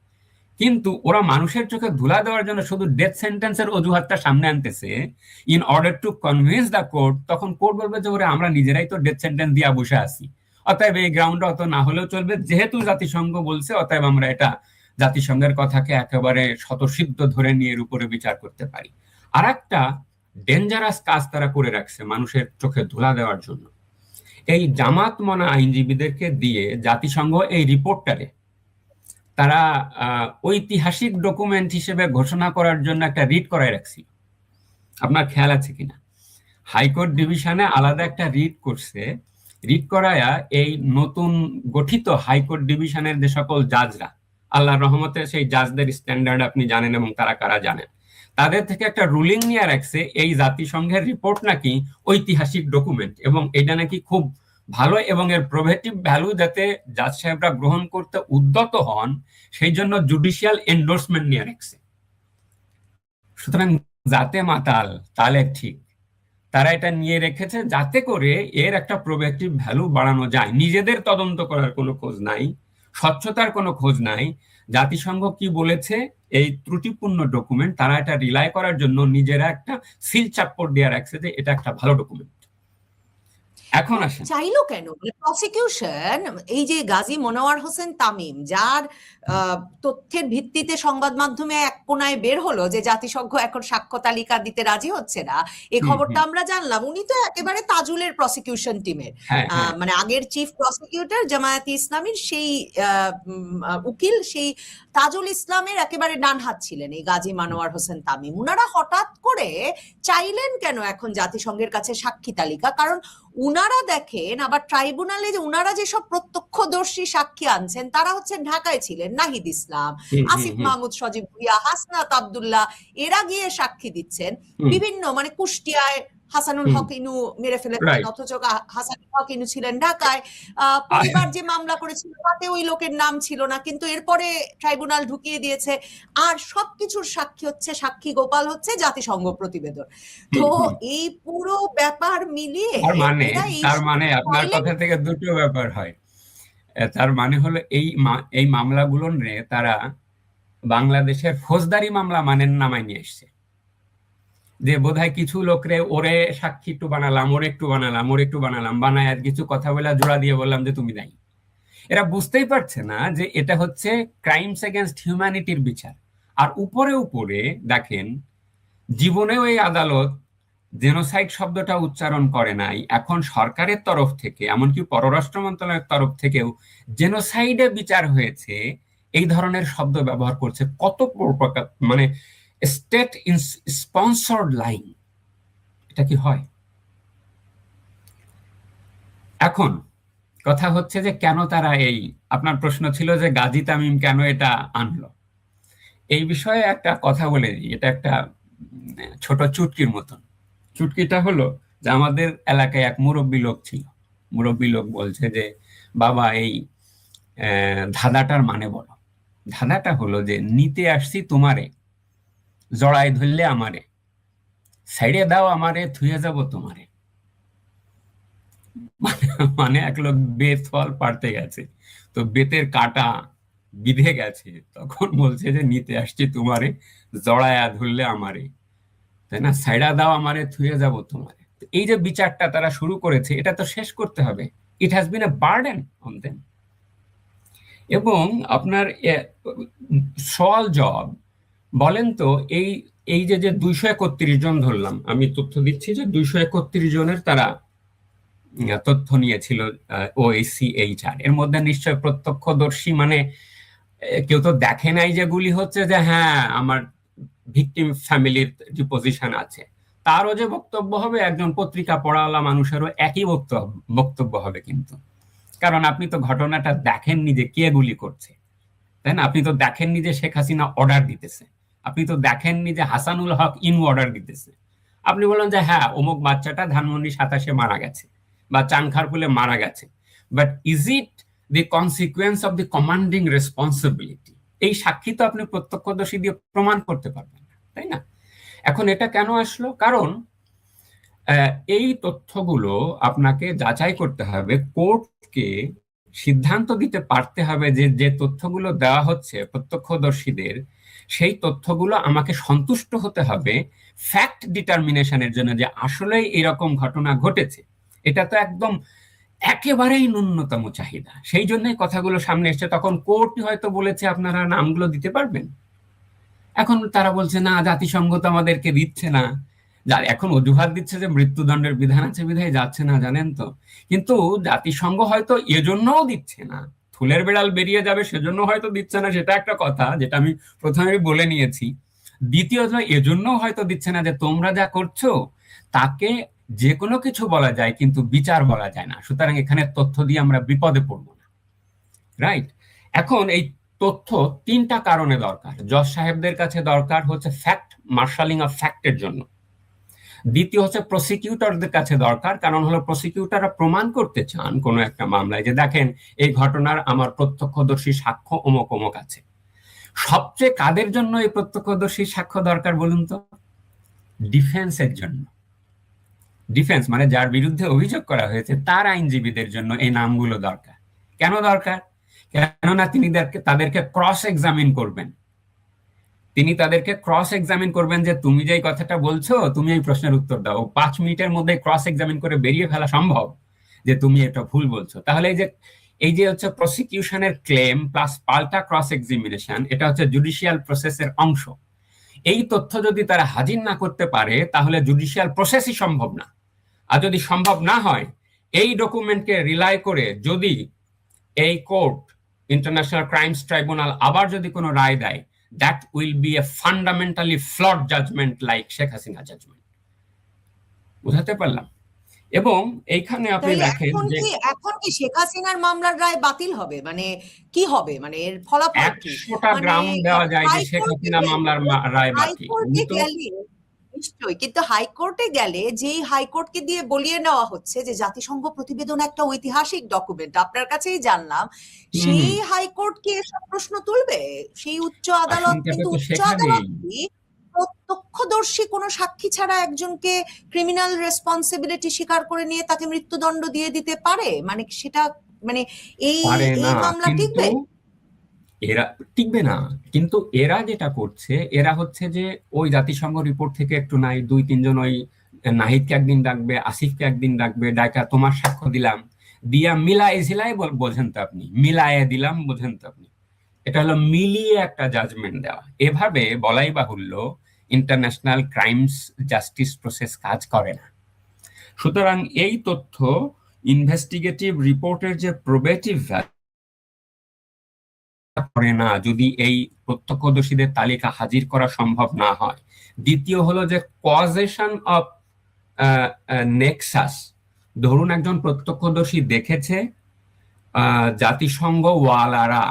কিন্তু ওরা মানুষের চোখে ধুলা দেওয়ার জন্য শুধু ডেথ সেন্টেন্সের অজুহাতটা সামনে আনতেছে in order to convince the court. তখন কোর্ট বলবে যে ওরা আমরা নিজেরাই তো ডেথ সেন্টেন্স দিয়ে বসে আছি, অতএব এই গ্রাউন্ডে অত না হলেও চলবে, যেহেতু জাতিসংঘ বলছে অতএব আমরা এটা জাতিসংঘের কথাকে একেবারে স্বতঃসিদ্ধ ধরে নিয়ে এর উপরে বিচার করতে পারি। আর একটা ডেঞ্জারাস কাজ তারা করে রাখছে মানুষের চোখে ধুলা দেওয়ার জন্য। এই জামাত মনা আইনজীবীদেরকে দিয়ে জাতিসংঘ এই রিপোর্টটারে তারা ঐতিহাসিক ডকুমেন্ট হিসেবে ঘোষণা করার জন্য একটা রিট করায় রাখছিল। আপনার খেয়াল আছে কিনা? হাইকোর্ট ডিভিশনে আলাদা একটা রিট করছে, রিট করায়া এই নতুন গঠিত হাইকোর্ট ডিভিশনের যে সকল জাজরা, আল্লাহর রহমতে সেই জাজদের স্ট্যান্ডার্ড আপনি জানেন এবং তারা কারা জানেন, তাদের থেকে একটা রুলিং নিয়ে রাখছে এই জাতিসংঘের রিপোর্ট নাকি ঐতিহাসিক ডকুমেন্ট এবং এটা নাকি খুব ভালো এবং এর প্রোভেটিভ ভ্যালু যাতে জাজ সাহেবরা গ্রহণ করতে উদ্যত হন সেই জন্য জুডিশিয়াল এন্ডোর্সমেন্ট নিয়ে রাখছে। সুতরাং যাতে মাতাল তালে ঠিক, তারা এটা নিয়ে রেখেছে যাতে করে এর একটা প্রোভেটিভ ভ্যালু বাড়ানো যায়। নিজেদের তদন্ত করার কোনো খোঁজ নাই, স্বচ্ছতার কোনো খোঁজ নাই। জাতিসংঘ কি বলেছে এই ত্রুটিপূর্ণ ডকুমেন্ট তারা এটা রিলাই করার জন্য নিজেরা একটা সিল চাপ্পর দিয়ে রাখছে যে এটা একটা ভালো ডকুমেন্ট। এখন আসেন চাইলো কেন প্রসিকিউশন এই যে গাজী মনোয়ার হোসেন তামিম, যার তথ্যের ভিত্তিতে সংবাদ মাধ্যমে এক কোনায় বের হলো যে জাতিসংঘ এখন সাক্ষ্য তালিকা দিতে রাজি হচ্ছে না, এই খবরটা আমরা জানলাম। উনি তো একেবারে তাজুলের প্রসিকিউশন টিমের, মানে আগের চিফ প্রসিকিউটর জামায়াতে ইসলামীর সেই উকিল, সেই তাজুল ইসলামের একেবারে ডান হাত ছিলেন এই গাজী মনোয়ার হোসেন তামিম। উনারা হঠাৎ করে চাইলেন কেন এখন জাতিসংঘের কাছে সাক্ষী তালিকা? কারণ উনারা দেখেন আবার ট্রাইব্যুনালে যে উনারা যেসব প্রত্যক্ষদর্শী সাক্ষী আনছেন তারা হচ্ছেন ঢাকায় ছিলেন নাহিদ ইসলাম, আসিফ মাহমুদ, সজীব ভুইয়া, হাসনাত আব্দুল্লাহ, এরা গিয়ে সাক্ষী দিচ্ছেন বিভিন্ন, মানে কুষ্টিয়ায় হাসানুল হক ইনু মেরে ফেলেছেন, অথচ হাসানুল হক ইনু ছিলেন ঢাকায়। পরিবার যে মামলা করেছিল তাতে ওই লোকের নাম ছিল না, কিন্তু এরপরে ট্রাইব্যুনাল ঢুকিয়ে দিয়েছে। আর সবকিছুর সাক্ষী হচ্ছে, সাক্ষী গোপাল হচ্ছে জাতিসংঘ প্রতিবেদন। তো এই পুরো ব্যাপার মিলিয়ে তার মানে আপনার কথা থেকে দুটো ব্যাপার হয়। তার মানে হলো এই মামলাগুলো নিয়ে তারা বাংলাদেশের ফৌজদারি মামলা মানের নামায় নিয়ে এসছে, যে বোধহয় কিছু লোকরে ওরে সাক্ষী একটু বানালাম, ওরে একটু বানালাম, ওরে একটু বানালাম, বানায় আর কিছু কথা বলে জোড়া দিয়ে বললাম যে তুমি নাই। এরা বুঝতেই পারছে না যে এটা হচ্ছে ক্রাইমস এগেইনস্ট হিউম্যানিটির বিচার। আর উপরে উপরে দেখেন, জীবনেও এই আদালত জেনোসাইড শব্দটা উচ্চারণ করে নাই। এখন সরকারের তরফ থেকে, এমনকি পররাষ্ট্র মন্ত্রণালয়ের তরফ থেকেও জেনোসাইডে বিচার হয়েছে এই ধরনের শব্দ ব্যবহার করছে। কত মানে স্টেট স্পন্সর্ড লাইন, এটা কি হয়? এখন কথা হচ্ছে যে কেন তারা এই, আপনার প্রশ্ন ছিল যে গাজী তামিম কেন এটা আনলো, এই বিষয়ে একটা কথা বলে দিই। এটা একটা ছোট চুটকির মতন। চুটকিটা হলো যে আমাদের এলাকায় এক মুরব্বী লোক ছিল। মুরব্বী লোক বলছে যে বাবা এই ধাঁধাটার মানে বলো। ধাঁধাটা হলো যে নিতে আসছি তোমারে, জড়ায় ধরলে আমারে, সাইডে দাও আমারে, থুয়ে যাব তোমারে। মানে এক লোক বেত ফল পাড়তে গেছে, তো বেতের কাটা বিঁধে গেছে, তখন বলছে যে নিতে আসছি তোমারে, জড়ায়া ধরলে আমারে, তাই না, সাইডা দাও আমারে, থুয়ে যাব তোমারে। এই যে বিচারটা তারা শুরু করেছে, এটা তো শেষ করতে হবে। It has been A burden on them. এবং আপনার সওয়াল জবাব বলেন তো, এই এই যে 231 জন ধরলাম, আমি তথ্য দিচ্ছি যে 231 জনের তারা তথ্য নিয়েছিল OACHR। এর মধ্যে নিশ্চয় প্রত্যক্ষদর্শী, মানে কেউ তো দেখে নাই যে গুলি হচ্ছে, যে হ্যাঁ আমার ভিকটিম ফ্যামিলির যে পজিশন আছে, তারও যে বক্তব্য হবে, একজন পত্রিকা পড়াওয়ালা মানুষেরও একই বক্তব্য হবে। কিন্তু কারণ আপনি তো ঘটনাটা দেখেননি যে কে গুলি করছে, তাই না? আপনি তো দেখেননি যে শেখ হাসিনা অর্ডার দিতেছে, আপনি তো দেখেননি যে হাসানুল হক ইনু অর্ডার দিতেছে। আপনি বলেন যে হ্যাঁ অমুক বাচ্চাটা ধানমন্ডি 27-এ মারা গেছে বা চানখারপুলে মারা গেছে, but is it the consequence of the commanding responsibility? এই সাক্ষী তো আপনি প্রত্যক্ষদর্শী দিয়ে প্রমাণ করতে পারবেন না, তাই না? এখন এটা কেন আসলো? কারণ এই তথ্যগুলো আপনাকে যাচাই করতে হবে, কোর্টকে সিদ্ধান্ত দিতে পারতে হবে যে যে তথ্যগুলো দেওয়া হচ্ছে প্রত্যক্ষদর্শীদের, সেই তথ্যগুলো আমাকে সন্তুষ্ট হতে হবে ফ্যাক্ট ডিটারমিনেশনের জন্য, যে আসলেই এরকম ঘটনা ঘটেছে। এটা তো একদম একেবারেই ন্যূনতম চাহিদা। সেই জন্যই কথাগুলো সামনে এসছে। তখন কোর্টই হয়তো বলেছে আপনারা নামগুলো দিতে পারবেন। এখন তারা বলছে না, জাতিসংঘ তো আমাদেরকে দিচ্ছে না। এখন অজুহাত দিচ্ছে যে মৃত্যুদণ্ডের বিধান আছে বিধায় যাচ্ছে না, জানেন তো। কিন্তু জাতিসংঘ হয়তো এজন্যও দিচ্ছে না, ফুলের বেড়াল বেরিয়ে যাবে সেজন্য হয়তো দিচ্ছে না, সেটা একটা কথা যেটা আমি প্রথমে বলে নিয়েছি। দ্বিতীয়ত এজন্য হয়তো দিচ্ছে না যে তোমরা যা করছো তাকে যে কোনো কিছু বলা যায় কিন্তু বিচার বলা যায় না, সুতরাং এখানে তথ্য দিয়ে আমরা বিপদে পড়বো না, রাইট? এখন এই তথ্য তিনটা কারণে দরকার। জজ সাহেবদের কাছে দরকার হচ্ছে ফ্যাক্ট, মার্শালিং অফ ফ্যাক্টের জন্য। দ্বিতীয় হচ্ছে প্রসিকিউটরদের কাছে দরকার, কারণ হলো প্রসিকিউটররা প্রমাণ করতে চান কোনো একটা মামলায় যে দেখেন এই ঘটনার আমার প্রত্যক্ষদর্শী সাক্ষ্য অমুক অমুক আছে। সবচেয়ে কাদের জন্য এই প্রত্যক্ষদর্শী সাক্ষ্য দরকার বলুন তো? ডিফেন্সের জন্য। ডিফেন্স মানে যার বিরুদ্ধে অভিযোগ করা হয়েছে তার আইনজীবীদের জন্য এই নামগুলো দরকার। কেন দরকার? কেননা তিনি তাদেরকে ক্রস এক্সামিন করবেন। তিনি তাদেরকে ক্রস এক্সামিন করবেন যে তুমি যে কথাটা বলছো, তুমি এই প্রশ্নের উত্তর দাও। 5 মিনিটের মধ্যে ক্রস এক্সামিন করে বেরিয়ে ফেলা সম্ভব যে তুমি এটা ভুল বলছো। তাহলে এই যে হচ্ছে প্রসিকিউশনের ক্লেম প্লাস পাল্টা ক্রস এক্সামিনেশন, এটা হচ্ছে জুডিশিয়াল প্রসেসের অংশ। এই তথ্য যদি তারা হাজির না করতে পারে তাহলে জুডিশিয়াল প্রসেসই সম্ভব না। আর যদি সম্ভব না হয়, এই ডকুমেন্টকে রিলাই করে যদি এই কোর্ট, ইন্টারন্যাশনাল ক্রাইমস ট্রাইব্যুনাল আবার যদি কোনো রায় দেয়, that will be a fundamentally flawed judgment like Sheikh Hasina judgment। বুঝাতে পারলাম? এবং এইখানে আপনি দেখেন যে এখন কি শেখ হাসিনার মামলার রায় বাতিল হবে? মানে কি হবে, মানে এর ফলাফল কি? 100টা গ্রাউন্ড দেওয়া যায় যে শেখ হাসিনা মামলার রায় বাতিল। নিশ্চয়ই, কিন্তু হাইকোর্টে গেলে যেই হাইকোর্টকে দিয়ে বলিয়ে নেওয়া হচ্ছে যে জাতিসংঘ প্রতিবেদন একটা ঐতিহাসিক ডকুমেন্ট, আপনার কাছেই জানলাম, সেই হাইকোর্ট কি এসব প্রশ্ন তুলবে? সেই উচ্চ আদালত, কিন্তু উচ্চ আদালত কি প্রত্যক্ষদর্শী কোনো সাক্ষী ছাড়া একজনকে ক্রিমিনাল রেসপন্সিবিলিটি স্বীকার করে নিয়ে তাকে মৃত্যুদণ্ড দিয়ে দিতে পারে? মানে সেটা, মানে এই মামলা টিকবে? এরা টিকবে না। কিন্তু এরা যেটা করছে, এরা হচ্ছে যে ওই জাতিসংঘ রিপোর্ট থেকে একটু নাই 2-3 জন ওই নাহিদকে একদিন ডাকবে, আসিফকে একদিন ডাকবে, ডাকা তোমার সাক্ষ্য দিলাম, দিয়া মিলায় ঝিলায় বোঝেন তো আপনি, মিলায় দিলাম বোঝেন তো আপনি, এটা হলো মিলিয়ে একটা জাজমেন্ট দেওয়া। এভাবে বলাই বাহুল্য ইন্টারন্যাশনাল ক্রাইমস জাস্টিস প্রসেস কাজ করে না। সুতরাং এই তথ্য ইনভেস্টিগেটিভ রিপোর্টের যে প্রবেটিভ করে না যদি এই প্রত্যক্ষদর্শীদের তালিকা হাজির করা সম্ভব না হয়। দ্বিতীয় হলো যে কজেশন অফ নেক্সাস। ধরুন একজন প্রত্যক্ষদর্শী দেখেছে জাতিসংঘ ওয়ালারা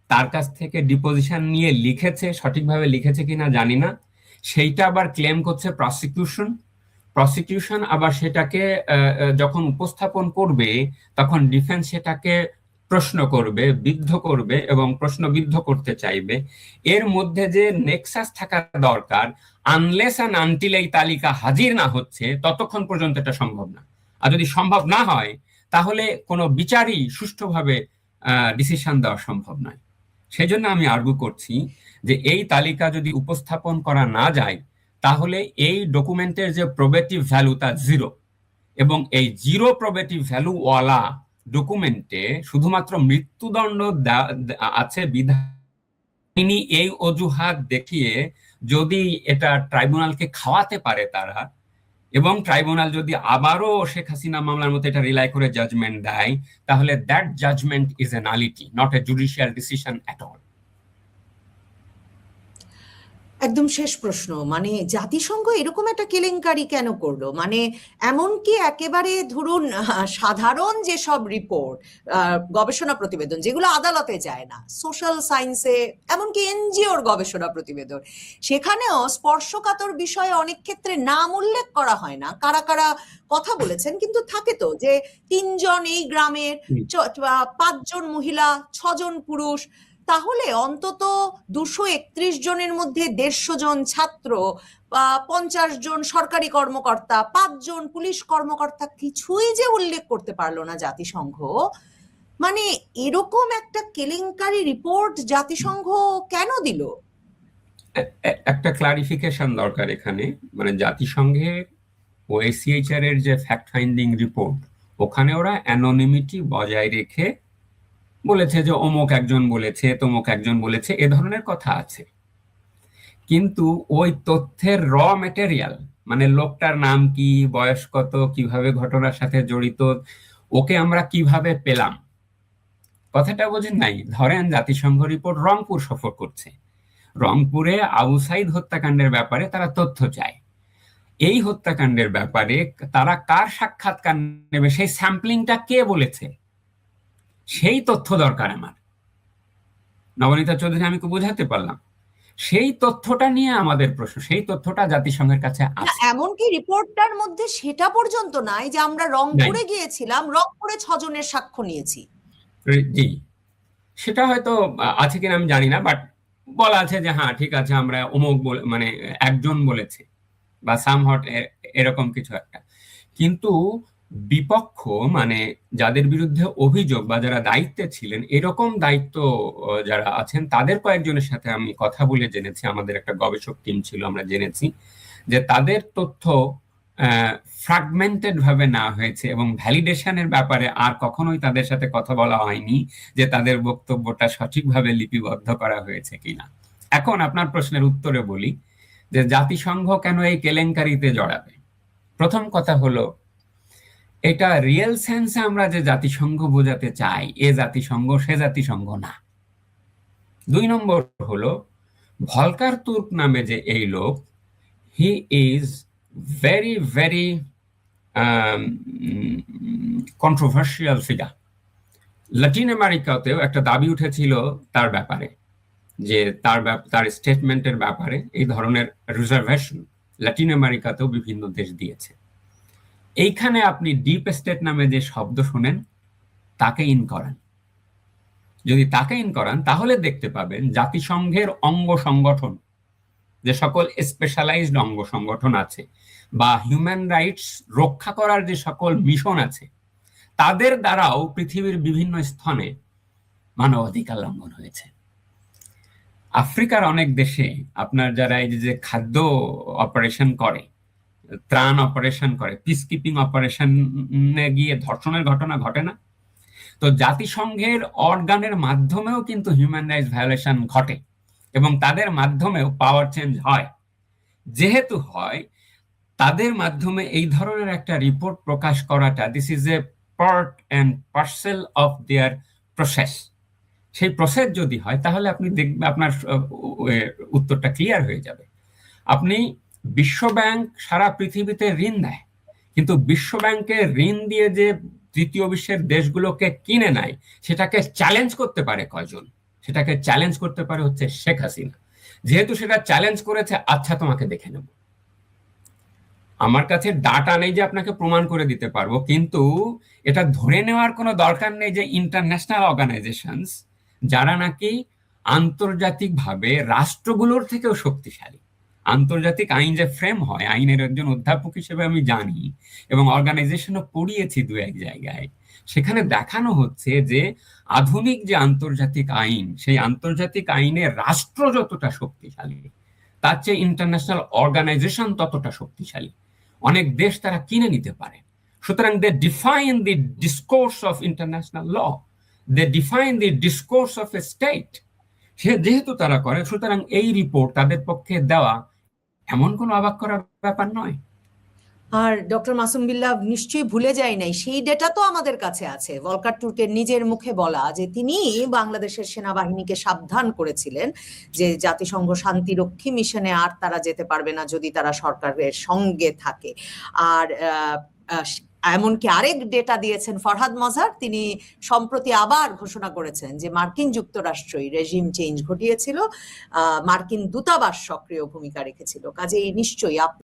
তার কাছ থেকে ডিপোজিশন নিয়ে লিখেছে, সঠিকভাবে লিখেছে কিনা জানি না, সেইটা আবার ক্লেম করছে প্রসিকিউশন আবার সেটাকে যখন উপস্থাপন করবে তখন ডিফেন্স সেটাকে প্রশ্ন করবে, বিদ্ধ করবে এবং প্রশ্নবিদ্ধ করতে চাইবে। এর মধ্যে যে নেক্সাস থাকা দরকার, আনলেস অ্যান্ড আনটিল এই তালিকা হাজির না হচ্ছে ততক্ষণ পর্যন্ত এটা সম্ভব না। আর যদি সম্ভব না হয় তাহলে কোনো বিচারই সুষ্ঠুভাবে ডিসিশন দেওয়া সম্ভব নয়। সেই জন্য আমি আর্গু করছি যে এই তালিকা যদি উপস্থাপন করা না যায় তাহলে এই ডকুমেন্টের যে প্রবেটিভ ভ্যালু তা জিরো, এবং এই জিরো প্রবেটিভ ভ্যালু ওয়ালা ডকুমেন্টে শুধুমাত্র মৃত্যুদণ্ড আছে বিধান তিনি এই অজুহাত দেখিয়ে যদি এটা ট্রাইব্যুনালকে খাওয়াতে পারে তারা, এবং ট্রাইব্যুনাল যদি আবারও শেখ হাসিনা মামলার মতো এটা রিলাই করে জাজমেন্ট দেয়, তাহলে that judgement is a nullity, not a judicial decision at all. একদম শেষ প্রশ্ন, মানে জাতিসংঘ এরকম একটা কেলেঙ্কারি কেন করলো? মানে এমনকি একেবারে ধরুন সাধারণ যেসব রিপোর্ট, গবেষণা প্রতিবেদন যেগুলো আদালতে যায় না, সোশ্যাল সায়েন্সে, এমনকি এনজিওর গবেষণা প্রতিবেদন, সেখানেও স্পর্শকাতর বিষয়ে অনেক ক্ষেত্রে নাম উল্লেখ করা হয় না কারা কারা কথা বলেছেন, কিন্তু থাকে তো যে 3 জন এই গ্রামের, 5 জন মহিলা, 6 জন পুরুষ, তাহলে অন্তত 231 জনের মধ্যে 150 জন ছাত্র, 50 জন সরকারি কর্মকর্তা, 5 জন পুলিশ কর্মকর্তা, কিছুই যে উল্লেখ করতে পারলো না জাতিসংঘ। মানে এরকম একটা কেলেঙ্কারি রিপোর্ট জাতিসংঘ কেন দিল? একটা ক্লারিফিকেশন দরকার এখানে। মানে জাতিসংঘের ওএসিএইচআর এর যে ফ্যাক্ট ফাইন্ডিং রিপোর্ট, ওখানে ওরা অ্যানোনিমিটি বজায় রেখে বলেছে যে অমুক একজন বলেছে, তমুক একজন বলেছে, এ ধরনের কথা আছে। কিন্তু ওই তথ্যের র ম্যাটেরিয়াল, মানে লোকটার নাম কি, বয়স কত, কিভাবে ঘটনার সাথে জড়িত, ওকে আমরা কিভাবে পেলাম, কথাটা বোঝেন নাই। ধরেন জাতিসংঘ রিপোর্ট রংপুর সফর করছে, রংপুরে আবু সাইদ হত্যাকাণ্ডের ব্যাপারে তারা তথ্য চায়। এই হত্যাকাণ্ডের ব্যাপারে তারা কার সাক্ষাৎকার নেবে, সেই স্যাম্পলিংটা কে বলেছে, সেই তথ্য দরকার আমার। নবনীতা চৌধুরী, আমি কি বোঝাতে পারলাম? সেই তথ্যটা নিয়ে আমাদের প্রশ্ন, সেই তথ্যটা জাতিসংঘের কাছে আছে। এমনকি রিপোর্টটার মধ্যে সেটা পর্যন্ত নাই যে আমরা রংপুরে গিয়েছিলাম, রংপুরে 6 জনের সাক্ষ্য নিয়েছি। জি, সেটা হয়তো আছে কিনা আমি জানি না, বাট বলা আছে যে হ্যাঁ ঠিক আছে আমরা অমুক মানে একজন বলেছে বা সামহট এরকম কিছু একটা। কিন্তু বিপক্ষ, মানে যাদের বিরুদ্ধে অভিযোগ বা যারা দায়িত্বে ছিলেন, এরকম দায়িত্ব যারা আছেন, তাদের কয়েকজনের সাথে আমি কথা বলে জেনেছি, আমাদের একটা গবেষক টিম ছিল, আমরা জেনেছি যে তাদের তথ্য ফ্র্যাগমেন্টেড ভাবে নেওয়া হয়েছে এবং ভ্যালিডেশনের ব্যাপারে আর কখনোই তাদের সাথে কথা বলা হয়নি যে তাদের বক্তব্যটা সঠিকভাবে লিপিবদ্ধ করা হয়েছে কিনা। এখন আপনার প্রশ্নের উত্তরে বলি যে জাতিসংঘ কেন এই কেলেঙ্কারিতে জড়াবে। প্রথম কথা হলো, এটা রিয়েল সেন্সে আমরা যে জাতিসংঘ বোঝাতে চাই এ জাতিসংঘ সে জাতিসংঘ না। 2 নম্বর হলো, ভলকার তুর্ক নামে যে এই লোক, he is very very controversial figure. Latin আমেরিকাতেও একটা দাবি উঠেছিল তার ব্যাপারে, যে তার স্টেটমেন্টের ব্যাপারে এই ধরনের রিজার্ভেশন লাতিন আমেরিকাতেও বিভিন্ন দেশ দিয়েছে। এইখানে আপনি ডিপ স্টেট নামে যে শব্দ শুনেন, তাকে ইন করান। যদি তাকে ইন করান তাহলে দেখতে পাবেন জাতিসংঘের অঙ্গ সংগঠন, যে সকল স্পেশালাইজড অঙ্গ সংগঠন আছে, বা হিউম্যান রাইটস রক্ষা করার যে সকল মিশন আছে, তাদের দ্বারাও পৃথিবীর বিভিন্ন স্থানে মানবাধিকার লঙ্ঘন হয়েছে। আফ্রিকার অনেক দেশে আপনার যারা এই যে খাদ্য অপারেশন করে, ত্রাণ অপারেশন করে, পিস কিপিং অপারেশনে গিয়ে ধর্ষণের ঘটনা ঘটে না? তো জাতিসংঘের অর্গানের মাধ্যমেও কিন্তু হিউম্যান রাইটস ভায়োলেশন ঘটে এবং তাদের মাধ্যমেও পাওয়ার চেঞ্জ হয়। যেহেতু হয়, তাদের মাধ্যমে এই ধরনের একটা রিপোর্ট প্রকাশ করাটা, this is a part and parcel of their process. সেই প্রসেস যদি হয় তাহলে আপনি দেখবেন আপনার উত্তরটা ক্লিয়ার হয়ে যাবে। আপনি বিশ্বব্যাংক সারা পৃথিবীতে ঋণ দেয়, কিন্তু বিশ্বব্যাংকের ঋণ দিয়ে যে তৃতীয় বিশ্বের দেশগুলোকে কিনে নেয় সেটাকে চ্যালেঞ্জ করতে পারে কয়জন? সেটাকে চ্যালেঞ্জ করতে পারে হচ্ছে শেখ হাসিনা। যেহেতু সেটা চ্যালেঞ্জ করেছে, আচ্ছা তোমাকে দেখে নেব। আমার কাছে ডাটা নেই যে আপনাকে প্রমাণ করে দিতে পারবো, কিন্তু এটা ধরে নেওয়ার কোনো দরকার নেই যে ইন্টারন্যাশনাল অর্গানাইজেশনস যারা নাকি আন্তর্জাতিকভাবে রাষ্ট্রগুলোর থেকেও শক্তিশালী, আন্তর্জাতিক আইন যে ফ্রেম হয়, আইনের একজন অধ্যাপক হিসেবে আমি জানি এবং অর্গানাইজেশনও পড়িয়েছি দু এক জায়গায়, সেখানে দেখানো হচ্ছে যে আধুনিক যে আন্তর্জাতিক আইন, সেই আন্তর্জাতিক আইনে রাষ্ট্র যতটা শক্তিশালী তার চেয়ে ইন্টারন্যাশনাল অর্গানাইজেশন ততটা শক্তিশালী। অনেক দেশ তারা কিনে নিতে পারে। সুতরাং they define the discourse of international law, they define the discourse of a state. যেহেতু তারা করে, সুতরাং এই রিপোর্ট তাদের পক্ষে দেওয়া এমন কোনো অবাক করার ব্যাপার নয়। আর ডক্টর মাসুম বিল্লাহ নিশ্চয়ই ভুলে যায় নাই, সেই ডেটা তো আমাদের কাছে আছে। ভলকার তুর্কের নিজের মুখে বলা যে তিনি বাংলাদেশের সেনাবাহিনীকে সাবধান করেছিলেন যে জাতিসংঘ শান্তিরক্ষী মিশনে আর তারা যেতে পারবে না যদি তারা সরকারের সঙ্গে থাকে। আর এমনকি আরেক ডেটা দিয়েছেন ফরহাদ মজহার, তিনি সম্প্রতি আবার ঘোষণা করেছেন যে মার্কিন যুক্তরাষ্ট্রই রেজিম চেঞ্জ ঘটিয়েছিল, মার্কিন দূতাবাস সক্রিয় ভূমিকা রেখেছিল। কাজেই নিশ্চয়ই